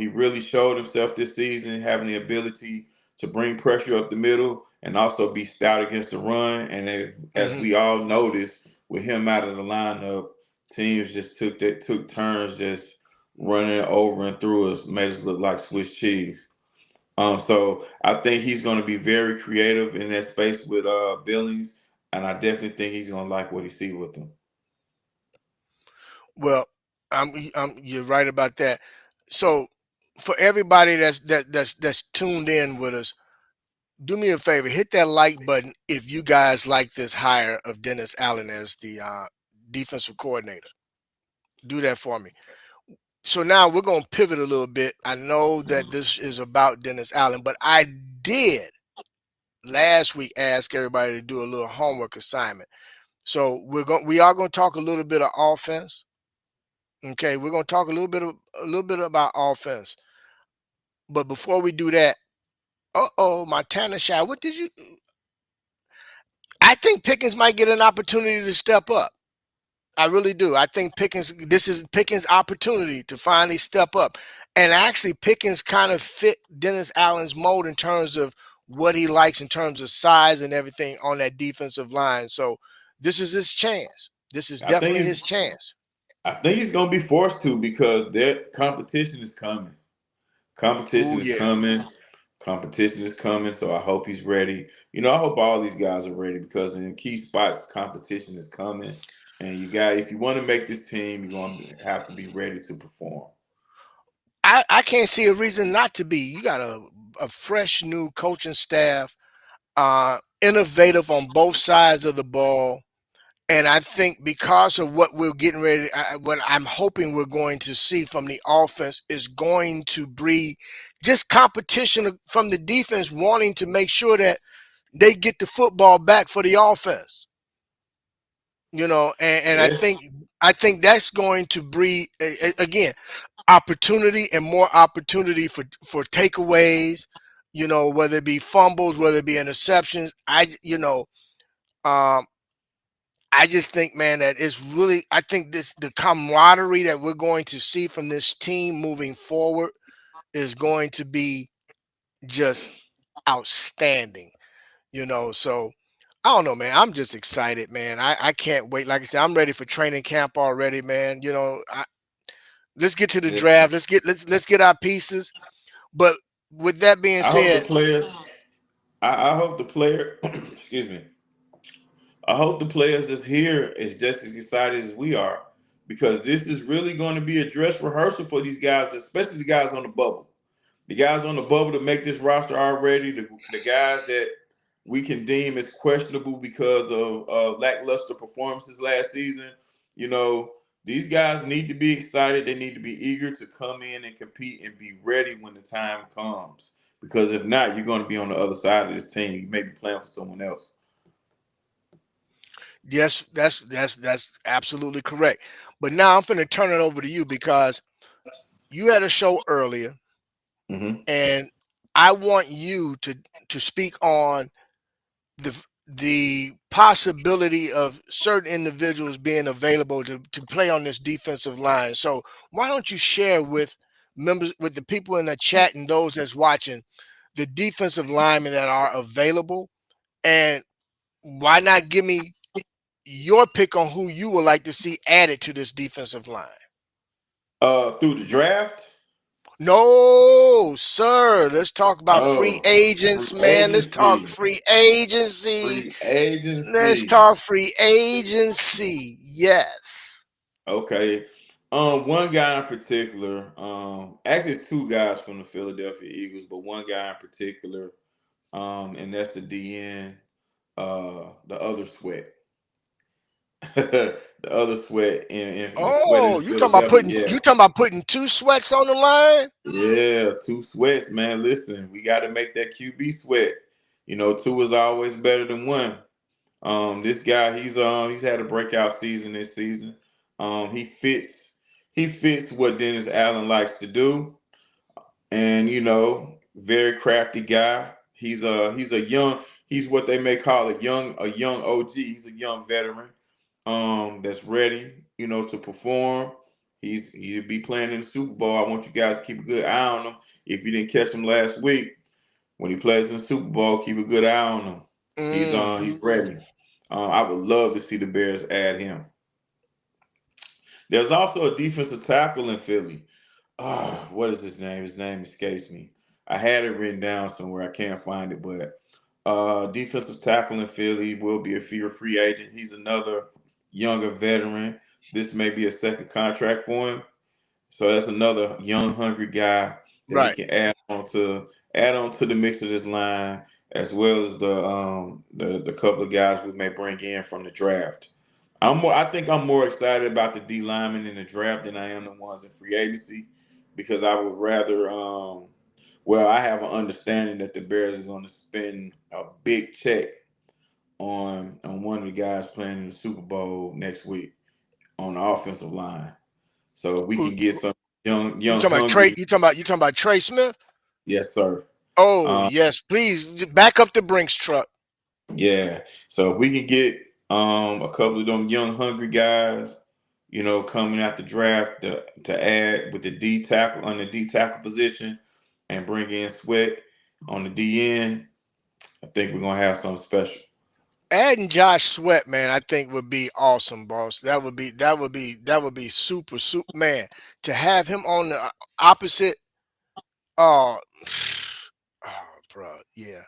S3: really showed himself this season having the ability to bring pressure up the middle and also be stout against the run. And as
S2: Hmm.
S3: we all noticed, with him out of the lineup, teams just took turns just running over and through us, made us look like Swiss cheese. So I think he's going to be very creative in that space with Billings, and I definitely think he's going to like what he see with him.
S2: Well, you're right about that. So, for everybody that's tuned in with us, do me a favor, hit that like button if you guys like this hire of Dennis Allen as the defensive coordinator. Do that for me. So now we're gonna pivot a little bit. I know that this is about Dennis Allen, but I did last week ask everybody to do a little homework assignment. So we are gonna talk a little bit of offense. Okay, we're gonna talk a little bit about offense. But before we do that, Montana Shy, what did you? I think Pickens might get an opportunity to step up. I really do. I think Pickens. This is Pickens' opportunity to finally step up, and actually Pickens kind of fit Dennis Allen's mold in terms of what he likes in terms of size and everything on that defensive line. So this is his chance. This is
S3: I think
S2: definitely his
S3: it's,
S2: chance.
S3: I think he's going to be forced to because their competition is coming. Competition
S2: Oh
S3: is
S2: yeah.
S3: coming. Competition is coming. So I hope he's ready. I hope all these guys are ready because in key spots, competition is coming. And if you want to make this team, you're going to have to be ready to perform.
S2: I can't see a reason not to be. You got a fresh new coaching staff, innovative on both sides of the ball. And I think because of what we're getting ready, what I'm hoping we're going to see from the offense is going to breed just competition from the defense, wanting to make sure that they get the football back for the offense. And I
S3: Yes.
S2: think that's going to breed again opportunity and more opportunity for takeaways. Whether it be fumbles, whether it be interceptions. Um, I just think, man, that it's really. I think this the camaraderie that we're going to see from this team moving forward is going to be just outstanding. So I don't know, man. I'm just excited, man. I can't wait. Like I said, I'm ready for training camp already, man. Let's get to the
S3: Yes.
S2: draft. Let's get our pieces. But with that being
S3: I hope the
S2: said,
S3: players. I hope the player. Excuse me. I hope the players that's here is just as excited as we are because this is really going to be a dress rehearsal for these guys, especially the guys on the bubble. The guys on the bubble to make this roster already, the guys that we can deem as questionable because of lackluster performances last season. You know, these guys need to be excited. They need to be eager to come in and compete and be ready when the time comes. Because if not, you're going to be on the other side of this team. You may be playing for someone else.
S2: yes, that's absolutely correct. But now I'm going to turn it over to you because you had a show earlier,
S3: Hmm.
S2: and I want you to speak on the possibility of certain individuals being available to play on this defensive line. So why don't you share with the people in the chat and those that's watching the defensive linemen that are available, and why not give me your pick on who you would like to see added to this defensive line?
S3: Through the draft.
S2: No, sir. Let's talk about free
S3: Oh,
S2: agents,
S3: free
S2: man. Let's talk
S3: agency.
S2: free agency.
S3: Free
S2: Let's
S3: agency.
S2: talk free agency. Yes.
S3: Okay. One guy in particular, actually it's two guys from the Philadelphia Eagles, but one guy in particular, and that's the DN, the other sweat. the other sweat and the sweat in
S2: Oh,
S3: Philadelphia.
S2: you talking about putting two sweats on the line?
S3: Yeah, two sweats, man. Listen, we got to make that QB sweat. You know, two is always better than one. This guy, he's had a breakout season this season. He fits what Dennis Allen likes to do, and very crafty guy. He's what they may call a young OG. He's a young veteran, that's ready, to perform. He'll be playing in the Super Bowl. I want you guys to keep a good eye on him. If you didn't catch him last week, when he plays in the Super Bowl, keep a good eye on him. He's ready. I would love to see the Bears add him. There's also a defensive tackle in Philly. What is his name? His name escapes me. I had it written down somewhere. I can't find it, but defensive tackle in Philly will be a free agent. He's another younger veteran. This may be a second contract for him. So that's another young, hungry guy that we
S2: Right.
S3: can add on to the mix of this line, as well as the couple of guys we may bring in from the draft. I think I'm more excited about the D linemen in the draft than I am the ones in free agency, because I would rather I have an understanding that the Bears are going to spend a big check on one of the guys playing in the Super Bowl next week on the offensive line. So if we
S2: Who
S3: can get some
S2: you
S3: young
S2: talking about? Trey?
S3: hungry,
S2: You talking about Trey Smith?
S3: yes sir.
S2: Oh
S3: Um,
S2: yes, please back up the Brinks truck.
S3: yeah. So if we can get a couple of them young hungry guys, coming out the draft to add with the D tackle on the D tackle position, and bring in Sweat on the DN, I think we're gonna have something special.
S2: Adding Josh Sweat, man, I think would be awesome, boss. That would be super, super, man. To have him on the opposite, oh, bro, yeah.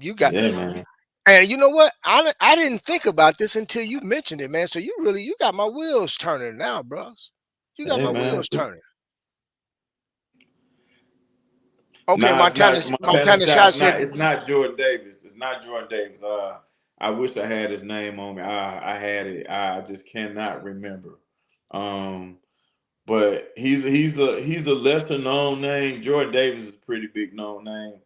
S2: You got,
S3: Yeah, man.
S2: and you know what? I didn't think about this until you mentioned it, man. So you got my wheels turning now, bros. You got
S3: Hey
S2: my
S3: man.
S2: wheels turning. Okay,
S3: Nah, it's
S2: Montana,
S3: not Montana
S2: Montana
S3: shot.
S2: Shot
S3: It's
S2: said,
S3: not Jordan Davis. It's not Jordan Davis. I wish I had his name on me. I had it. I just cannot remember. Um, but he's a lesser known name. Jordan Davis is a pretty big known name.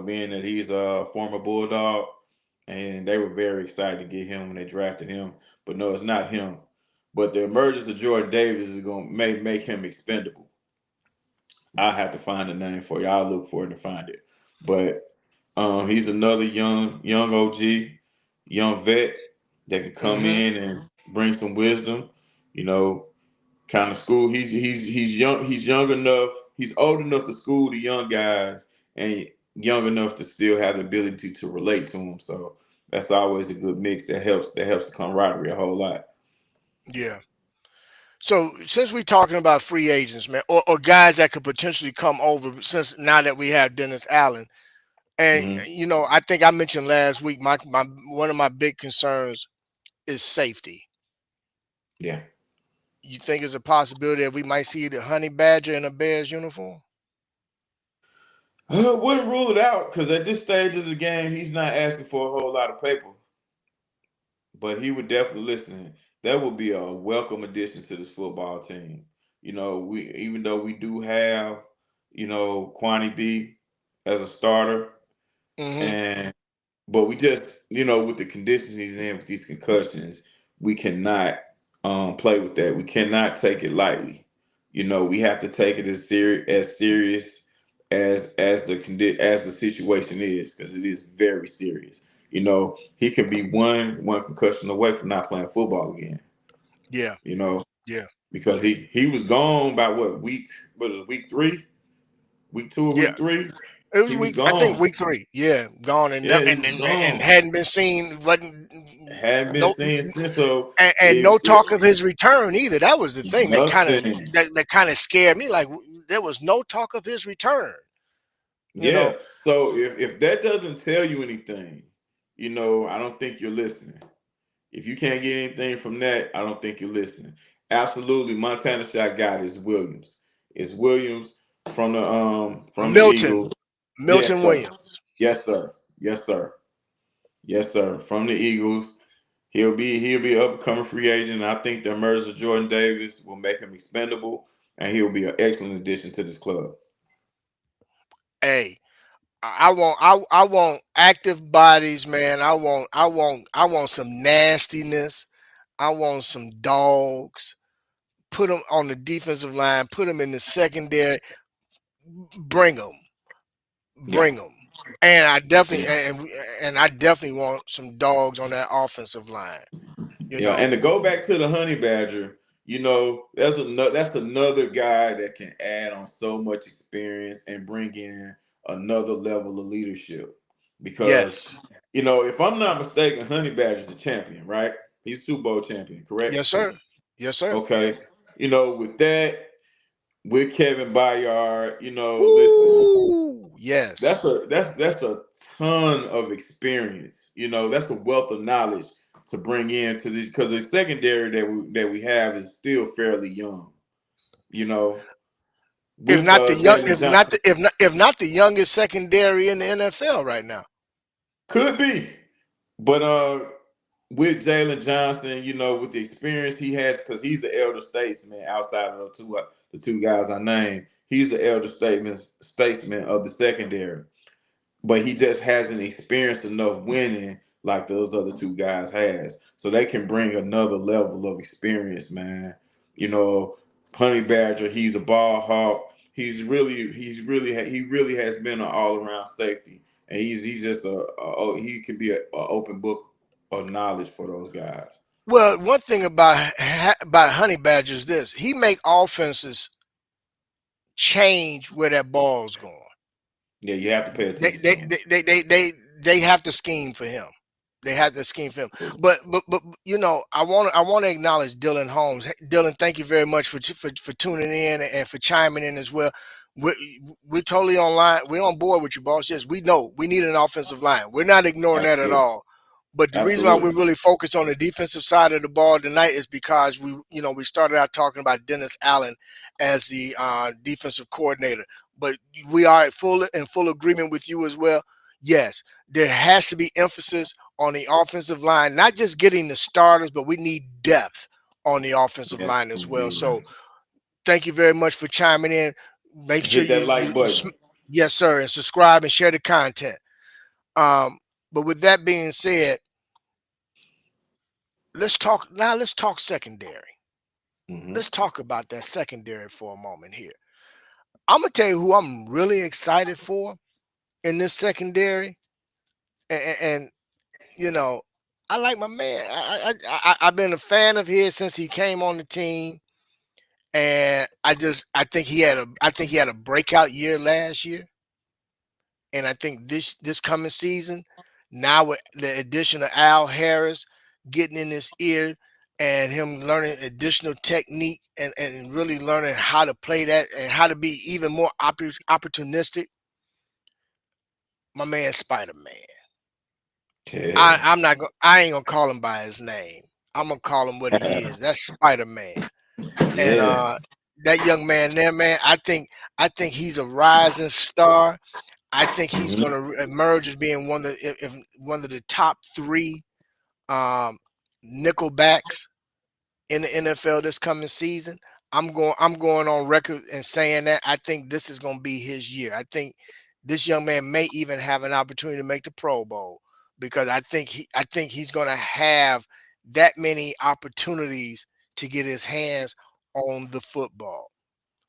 S3: Being that he's a former Bulldog, and they were very excited to get him when they drafted him. But no, it's not him. But the emergence of Jordan Davis is going to may make him expendable. I have to find a name for you. I'll look for it and find it. But he's another young OG, young vet that can come
S2: mm-hmm,
S3: in and bring some wisdom. You know, kind of school. He's young. He's young enough. He's old enough to school the young guys, and young enough to still have the ability to relate to them. So that's always a good mix. That helps the camaraderie a whole lot.
S2: yeah. So since we're talking about free agents, man, or guys that could potentially come over, since now that we have Dennis Allen, and
S3: Hmm.
S2: I think I mentioned last week, my one of my big concerns is safety.
S3: Yeah.
S2: You think it's a possibility that we might see the Honey Badger in a Bears uniform?
S3: Wouldn't rule it out, because at this stage of the game, he's not asking for a whole lot of paper, but he would definitely listen. That would be a welcome addition to this football team. We even though we do have, Kwani B as a starter,
S2: Hmm.
S3: and but we just, with the conditions he's in with these concussions, we cannot play with that. We cannot take it lightly. We have to take it as serious as the situation is, because it is very serious. He could be one concussion away from not playing football again.
S2: Yeah,
S3: You know,
S2: yeah,
S3: because he was gone by what week? Was it week 3? Week 2 or
S2: yeah.
S3: week 3?
S2: It was
S3: He was
S2: week, I think
S3: gone.
S2: week 3. Yeah, gone and
S3: Yeah, he
S2: and
S3: was
S2: and, and
S3: gone.
S2: hadn't been seen. Wasn't
S3: Hadn't been
S2: no,
S3: seen since. So
S2: and
S3: if,
S2: no talk of his return either. That was the thing that kind of
S3: nothing.
S2: that kind of scared me. Like there was no talk of his return. You know,
S3: Yeah. So if that doesn't tell you anything, I don't think you're listening. If you can't get anything from that, I don't think you're listening. Absolutely, Montana shot guy is Williams. It's Williams from the
S2: Milton,
S3: Eagles. Yes,
S2: Milton
S3: sir.
S2: Williams.
S3: Yes, sir. Yes, sir. Yes, sir. From the Eagles. He'll be an upcoming free agent. I think the emergence of Jordan Davis will make him expendable, and he'll be an excellent addition to this club.
S2: Hey, I want active bodies, man. I want some nastiness. I want some dogs. Put them on the defensive line. Put them in the secondary. Bring them.
S3: Yeah.
S2: Bring them. And I definitely
S3: Yeah.
S2: and I definitely want some dogs on that offensive line. You
S3: Yeah,
S2: know.
S3: and to go back to the honey badger, that's another guy that can add on so much experience and bring in another level of leadership. Because
S2: Yes.
S3: if I'm not mistaken, honey badger's the champion, right? He's Super Bowl champion, correct?
S2: Yes, sir. Yes, sir.
S3: Okay. With that, with Kevin Bayard, listen,
S2: Woo!
S3: that's
S2: Yes.
S3: a ton of experience. That's a wealth of knowledge to bring into this because the secondary that we have is still fairly young. You know,
S2: If
S3: with
S2: not the young,
S3: Jalen Johnson
S2: if not the youngest secondary in the NFL right now.
S3: could be, but with Jalen Johnson, with the experience he has, because he's the elder statesman outside of the two guys I named. He's the elder statesman of the secondary. But he just hasn't experienced enough winning like those other two guys has. So they can bring another level of experience, man. You know, Honey Badger, he's a ball hawk. He really has been an all around safety, and he's just he can be a open book of knowledge for those guys.
S2: Well, one thing about Honey Badger is this: he make offenses change where that ball's going.
S3: Yeah, you have to pay
S2: They
S3: attention
S2: they
S3: to him.
S2: they they they they, they have to scheme for him. They have to scheme for him. But I want to acknowledge Dylan Holmes. Hey, Dylan, thank you very much for tuning in and for chiming in as well. We're, we're totally online. We're on board with you, boss. Yes, we know we need an offensive line. We're not ignoring that at
S3: Absolutely,
S2: all. But the reason why we're
S3: absolutely.
S2: really focused on the defensive side of the ball tonight is because we started out talking about Dennis Allen as the defensive coordinator, but we are in full agreement with you as well. Yes, there has to be emphasis on the offensive line, not just getting the starters, but we need depth on the offensive
S3: Yes,
S2: line as well.
S3: indeed.
S2: So thank you very much for chiming in. Make sure
S3: Hit that like button.
S2: yes, sir, and subscribe and share the content. Um, but with that being said, let's talk secondary.
S3: Hmm.
S2: Let's talk about that secondary for a moment here. I'm gonna tell you who I'm really excited for in this secondary, and you know, I like my man. I've been a fan of his since he came on the team, and I think he had a breakout year last year, and I think this coming season, now with the addition of Al Harris getting in his ear and him learning additional technique and really learning how to play that and how to be even more opportunistic, my man Spider Man.
S3: Yeah.
S2: I ain't gonna call him by his name. I'm gonna call him what he is. That's Spider Man. And
S3: Yeah.
S2: that young man there, man, I think he's a rising star. I think he's
S3: Hmm.
S2: gonna emerge as being if one of the top three um nickelbacks in the NFL this coming season. I'm going on record and saying that I think this is going to be his year. I think this young man may even have an opportunity to make the Pro Bowl because I think he's going to have that many opportunities to get his hands on the football.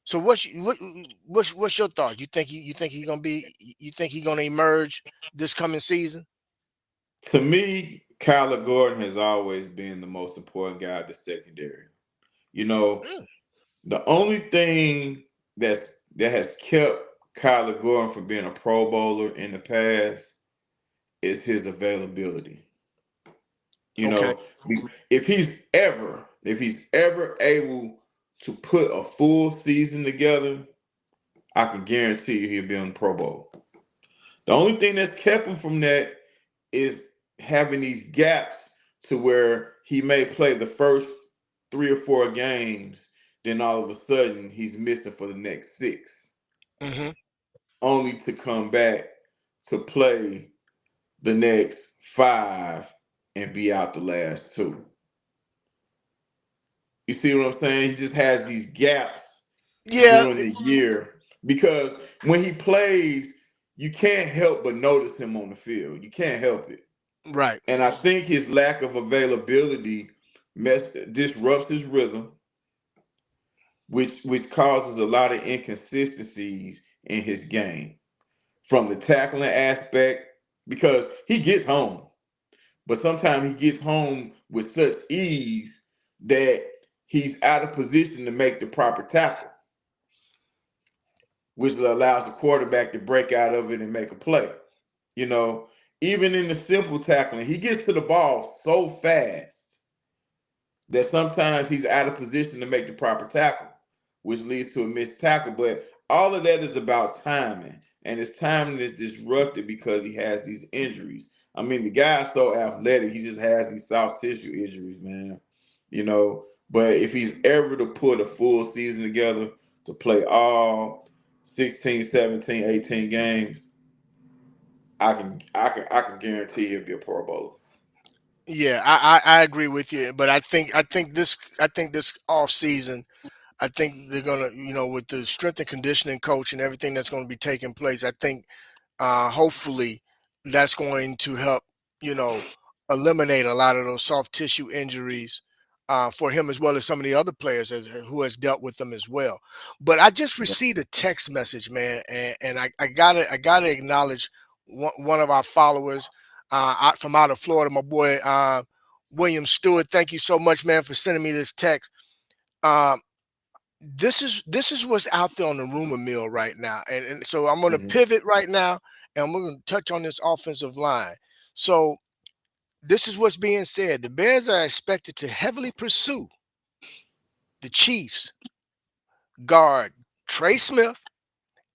S2: So what's your thoughts? You think he's going to emerge this coming season?
S3: To me, Kyler Gordon has always been the most important guy at the secondary. You know,
S2: Mm,
S3: the only thing that has kept Kyler Gordon from being a Pro Bowler in the past is his availability. You
S2: okay.
S3: know, if he's ever able to put a full season together, I can guarantee you he'll be on the Pro Bowl. The only thing that's kept him from that is having these gaps to where he may play the first 3 or 4 games, then all of a sudden he's missing for the next six,
S2: Hmm.
S3: only to come back to play the next five. and be out the last two. You see what I'm saying? He just has these gaps
S2: Yeah,
S3: during the year because when he plays, you can't help but notice him on the field. You can't help it.
S2: right.
S3: And I think his lack of availability disrupts his rhythm, which causes a lot of inconsistencies in his game from the tackling aspect because he gets home, but sometimes he gets home with such ease that he's out of position to make the proper tackle, which allows the quarterback to break out of it and make a play. You know, even in the simple tackling, he gets to the ball so fast that sometimes he's out of position to make the proper tackle, which leads to a missed tackle. But all of that is about timing, and his timing is disrupted because he has these injuries. I mean, the guy's so athletic, he just has these soft tissue injuries, man. You know, but if he's ever to put a full season together to play all 16, 17, 18 games, I can guarantee he'll be a Pro Bowler.
S2: Yeah, I agree with you, but I think this off season, I think they're gonna, with the strength and conditioning coach and everything that's going to be taking place. I think hopefully that's going to help, you know, eliminate a lot of those soft tissue injuries for him as well as some of the other players who has dealt with them as well. But I just received a text message, man, and I gotta acknowledge one of our followers from out of Florida, my boy William Stewart. Thank you so much, man, for sending me this text. Um, this is what's out there on the rumor mill right now, and so I'm going to
S3: Mhm.
S2: pivot right now, and we're going to touch on this offensive line. So this is what's being said: the Bears are expected to heavily pursue the Chiefs guard Trey Smith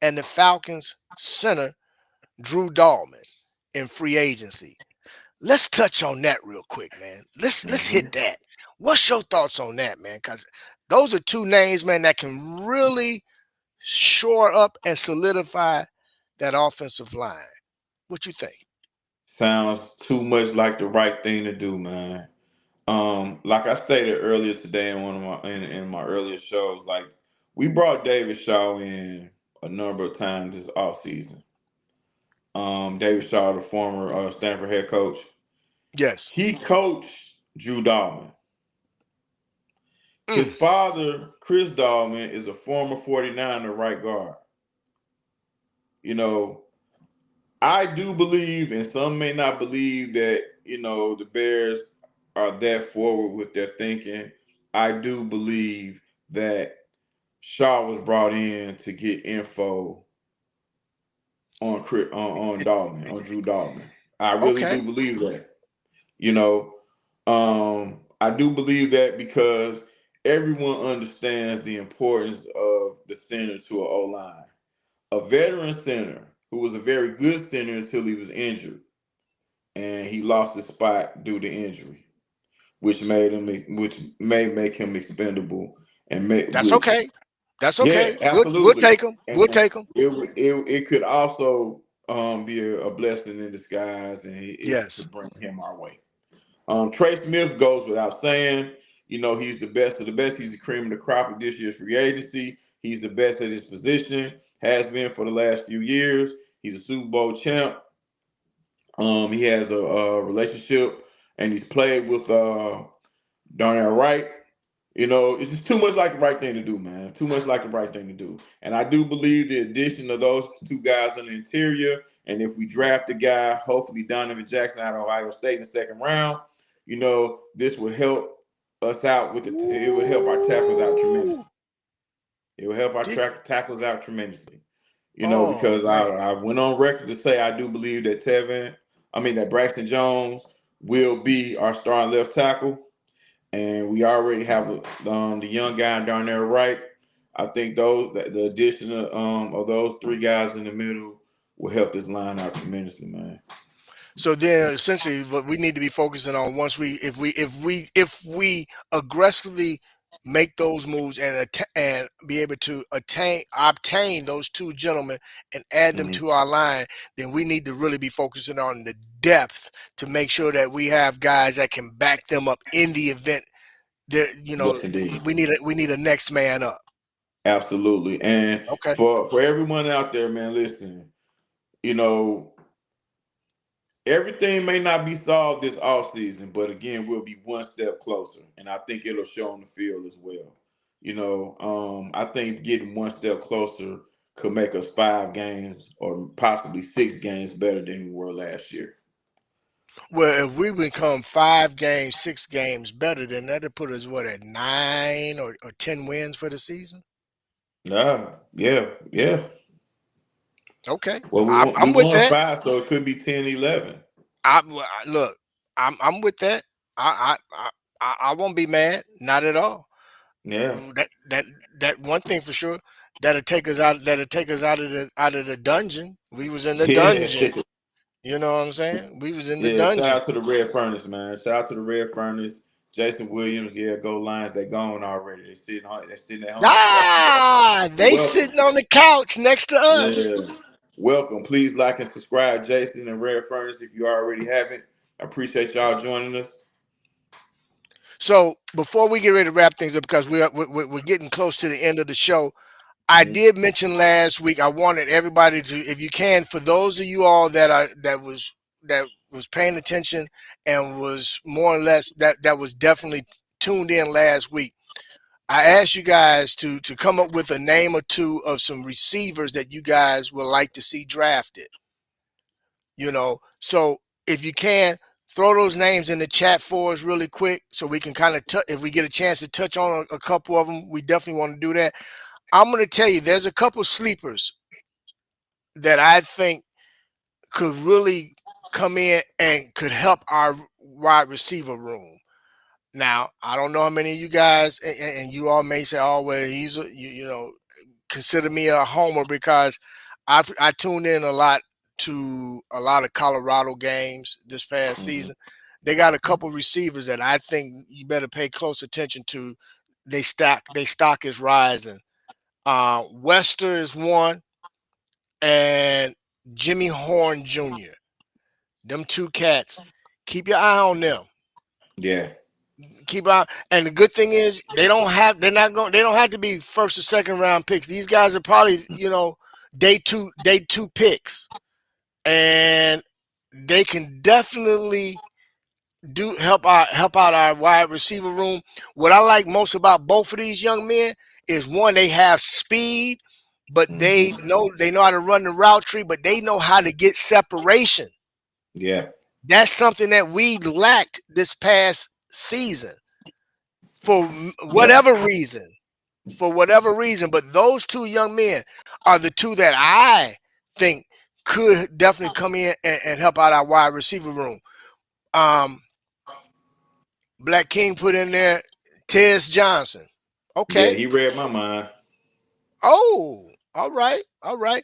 S2: and the Falcons center Drew Dalman in free agency. Let's touch on that real quick, man. Let's hit
S3: Mhm.
S2: that. What's your thoughts on that, man? Because those are two names, man, that can really shore up and solidify that offensive line. What you think?
S3: Sounds too much like the right thing to do, man. Like I stated earlier today in one of in my earlier shows, like we brought David Shaw in a number of times this offseason. David Shaw, the former Stanford head coach,
S2: Yes.
S3: he coached Drew Dalman.
S2: Mm,
S3: His father, Chris Dalman, is a former 49er right guard. You know, I do believe, and some may not believe that, the Bears are that forward with their thinking. I do believe that Shaw was brought in to get info on Dalman, on Drew Dalman. I really
S2: okay.
S3: do believe that. You know, I do believe that because everyone understands the importance of the center to an O line. A veteran center who was a very good center until he was injured, and he lost his spot due to injury, which may make him expendable, and
S2: That's
S3: which
S2: okay. That's
S3: yeah,
S2: okay. We'll
S3: absolutely,
S2: take them. We'll
S3: and
S2: take them.
S3: it could also be a blessing in disguise, and it
S2: Yes.
S3: could bring him our way. Trey Smith goes without saying. He's the best of the best. He's the cream of the crop of this year's free agency. He's the best at his position, has been for the last few years. He's a Super Bowl champ. He has a relationship, and he's played with Darnell Wright. It's just too much like the right thing to do, man. Too much like the right thing to do. And I do believe the addition of those two guys on the interior, and if we draft a guy, hopefully Donovan Jackson out of Ohio State in the second round, this would help us out it would help our tackles out
S2: Ooh.
S3: tremendously. It will help our
S2: Did
S3: tackles out tremendously.
S2: oh
S3: Because
S2: man.
S3: I went on record to say I do believe that Braxton Jones will be our starting left tackle, and we already have the young guy down there, right? I think the addition of those three guys in the middle will help this line out tremendously, man.
S2: So then essentially what we need to be focusing on once we if we aggressively make those moves and and be able to obtain those two gentlemen and add them
S3: Mhm.
S2: to our line, then we need to really be focusing on the depth to make sure that we have guys that can back them up in the event that
S3: Yes, indeed.
S2: we need a next man up.
S3: Absolutely. And
S2: Okay.
S3: for everyone out there, man, listen, you know, everything may not be solved this off season, but again, we'll be one step closer. And I think it'll show on the field as well. I think getting one step closer could make us 5 games or possibly 6 games better than we were last year.
S2: Well, if we become 5 games, 6 games better, then that'll put us what at 9 or 10 wins for the season.
S3: Yeah, yeah.
S2: Okay,
S3: Well, we
S2: I'm with
S3: won
S2: that.
S3: 5, so it could be 10, 11.
S2: Look, I'm with that. I won't be mad, not at all.
S3: Yeah.
S2: That that one thing for sure that'll take us out. That'll take us out of the dungeon. We was in the dungeon.
S3: Yeah.
S2: You know what I'm saying? We was in the
S3: Yeah, shout
S2: dungeon.
S3: out to the Red Furnace, man. Shout out to the Red Furnace. Jason Williams, yeah, go Lions. They gone already. They sitting at home.
S2: They
S3: Welcome.
S2: sitting on the couch next to us.
S3: Yeah. Welcome. Please like and subscribe, Jason and Red Furnace, if you already haven't. I appreciate y'all joining us.
S2: So before we get ready to wrap things up, because we're getting close to the end of the show, I
S3: Mhm.
S2: did mention last week I wanted everybody to, if you can, for those of you all that was paying attention and was more or less that was definitely tuned in last week. I asked you guys to come up with a name or two of some receivers that you guys would like to see drafted. So if you can, throw those names in the chat for us really quick so we can kind of if we get a chance to touch on a couple of them, we definitely want to do that. I'm going to tell you, there's a couple sleepers that I think could really come in and could help our wide receiver room. Now, I don't know how many of you guys, and you all may say, "Oh, well, consider me a homer," because I tuned in a lot to a lot of Colorado games this past
S3: Mhm.
S2: season. They got a couple receivers that I think you better pay close attention to. They stock is rising. Wester is one, and Jimmy Horn Jr. Them two cats. Keep your eye on them.
S3: Yeah.
S2: Keep on. And the good thing is they don't have to be first or second round picks. These guys are probably, day two picks. And they can definitely do help out our wide receiver room. What I like most about both of these young men is one, they have speed, but
S3: Hmm.
S2: they know how to run the route tree, but they know how to get separation.
S3: Yeah.
S2: That's something that we lacked this past season for
S3: Yep.
S2: whatever reason. For whatever reason, but those two young men are the two that I think could definitely come in and help out our wide receiver room. Um, Black King put in there Tez Johnson.
S3: Yeah,
S2: Okay.
S3: he read my mind.
S2: Oh, all right, all right.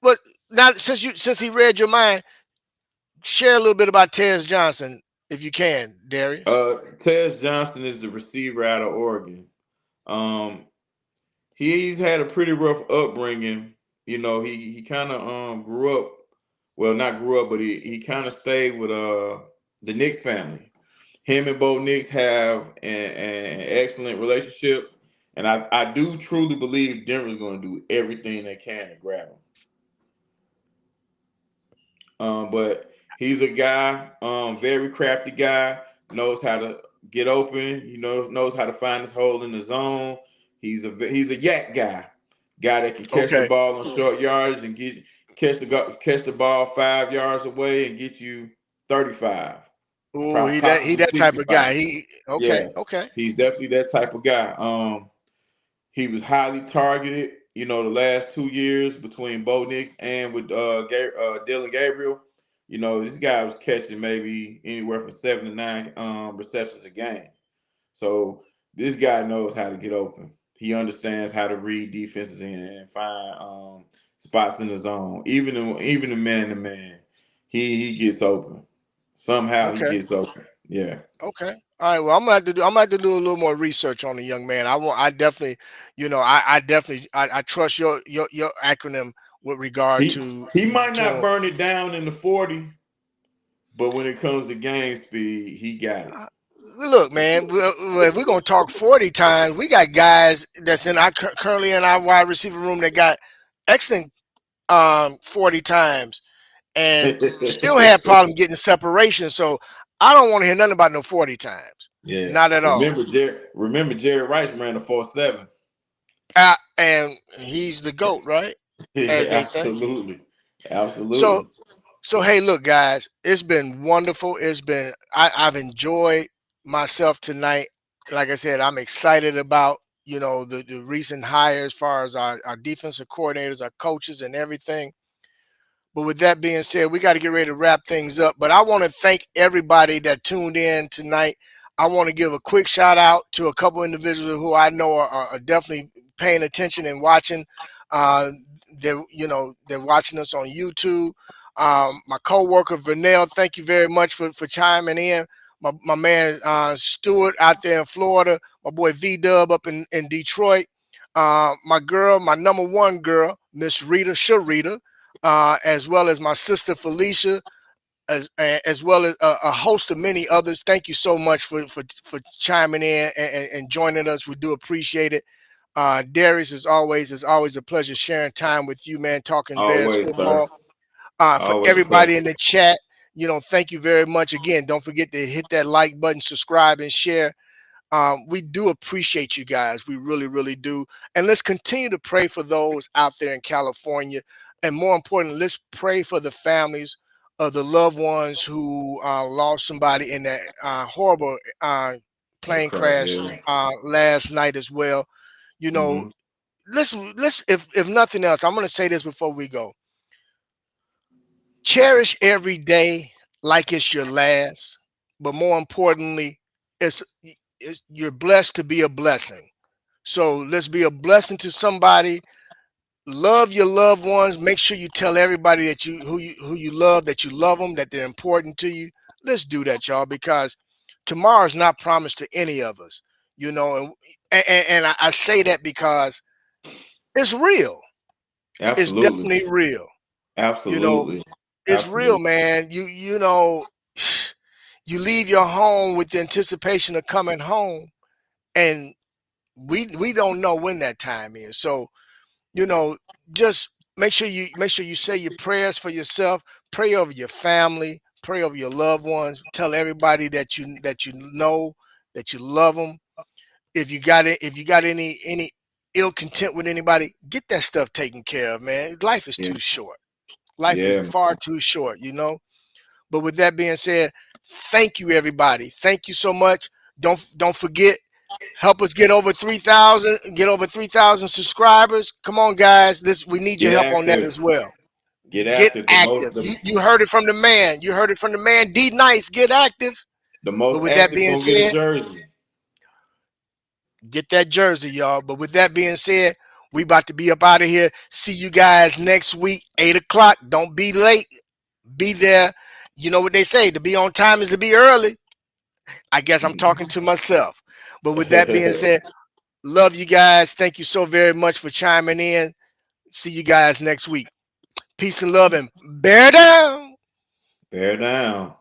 S2: But now, since he read your mind, share a little bit about Tez Johnson if you can, Darius.
S3: Tez Johnson is the receiver out of Oregon. Um, he's had a pretty rough upbringing. He kind of grew up. Well, not grew up, but he kind of stayed with the Knicks family. Him and Bo Nix have an excellent relationship, and I do truly believe Denver's going to do everything they can to grab him. But he's a guy, very crafty guy, knows how to get open. He knows how to find his hole in the zone. He's a yak guy that can catch the
S2: Okay.
S3: ball on short yards and catch the ball 5 yards away and get you 35,
S2: Oh, he
S3: possibly
S2: that type of guy.
S3: 65.
S2: He okay,
S3: Yeah,
S2: okay,
S3: he's definitely that type of guy. He was highly targeted, the last 2 years between Bo Nix and with Dylan Gabriel. This guy was catching maybe anywhere from 7 to 9 receptions a game. So this guy knows how to get open. He understands how to read defenses and find spots in the zone. Even in man to man, he gets open. Somehow he
S2: okay.
S3: gets open. Yeah.
S2: Okay. All right. Well, I'm gonna have to do a little more research on the young man. I definitely, I trust your acronym with regard
S3: He he might not
S2: to
S3: burn it down in the 40, but when it comes to game speed, he got it.
S2: Uh, Look, man, if we're gonna talk 40 times, we got guys that's in our currently in our wide receiver room that got excellent 40 times and still had problem getting separation. So I don't want to hear nothing about no 40 times.
S3: Yeah.
S2: Not at all.
S3: Remember Jerry Rice ran a 4.7.
S2: And he's the GOAT, right?
S3: Yeah,
S2: As they say.
S3: absolutely.
S2: So
S3: Absolutely.
S2: hey, look, guys, it's been wonderful. I've enjoyed myself tonight. Like I said, I'm excited about the recent hires as far as our defensive coordinators, our coaches, and everything. But with that being said, we got to get ready to wrap things up. But I want to thank everybody that tuned in tonight. I want to give a quick shout out to a couple individuals who I know are definitely paying attention and watching. Uh, they're watching us on YouTube. My coworker Vernell, thank you very much for chiming in. My man Stewart out there in Florida. My boy V Dub up in Detroit. My girl, my number one girl, Miss Rita Sharita, as well as my sister Felicia, as well as a host of many others. Thank you so much for chiming in and joining us. We do appreciate it. Darius, is always a pleasure sharing time with you, man. Talking Bears
S3: Always, sir.
S2: football. For
S3: Always a
S2: everybody
S3: pleasure.
S2: in the chat, thank you very much again. Don't forget to hit that like button, subscribe, and share. We do appreciate you guys. We really, really do. And let's continue to pray for those out there in California. And more importantly, let's pray for the families of the loved ones who lost somebody in that horrible
S3: That
S2: plane
S3: crack,
S2: crash
S3: yeah.
S2: last night as well. You know,
S3: Hmm.
S2: let's if nothing else, I'm going to say this before we go. Cherish every day like it's your last, but more importantly, you're blessed to be a blessing. So let's be a blessing to somebody. Love your loved ones. Make sure you tell everybody that you love, that you love them, that they're important to you. Let's do that, y'all, because tomorrow's not promised to any of us. And I say that because it's real. It's
S3: Absolutely.
S2: definitely real. You know,
S3: Absolutely.
S2: it's real,
S3: Absolutely.
S2: man. You leave your home with the anticipation of coming home, and we don't know when that time is. So you know, just make sure you say your prayers for yourself, pray over your family, pray over your loved ones, tell everybody that you know that you love them. If you got any ill content with anybody, get that stuff taken care of, man. Life is
S3: Yeah.
S2: too short. Life is
S3: Yeah.
S2: far too short. But with that being said, thank you everybody. Thank you so much. Don't forget, help us get over 3,000, get over 3,000 subscribers. Come on, guys. We need your
S3: Get
S2: help on that
S3: active.
S2: as well.
S3: Get
S2: Get
S3: active.
S2: active. You heard it from the man. You heard it from the man. D Nice. Get active.
S3: The
S2: But
S3: most
S2: with that
S3: active
S2: being
S3: gonna get a
S2: said,
S3: jersey.
S2: get that jersey, y'all. But with that being said, we about to be up out of here. See you guys next week, 8 o'clock. Don't be late. Be there. You know what they say, to be on time is to be early. I guess I'm talking to myself. But with that being said, love you guys. Thank you so very much for chiming in. See you guys next week. Peace and love and bear down.
S3: Bear down.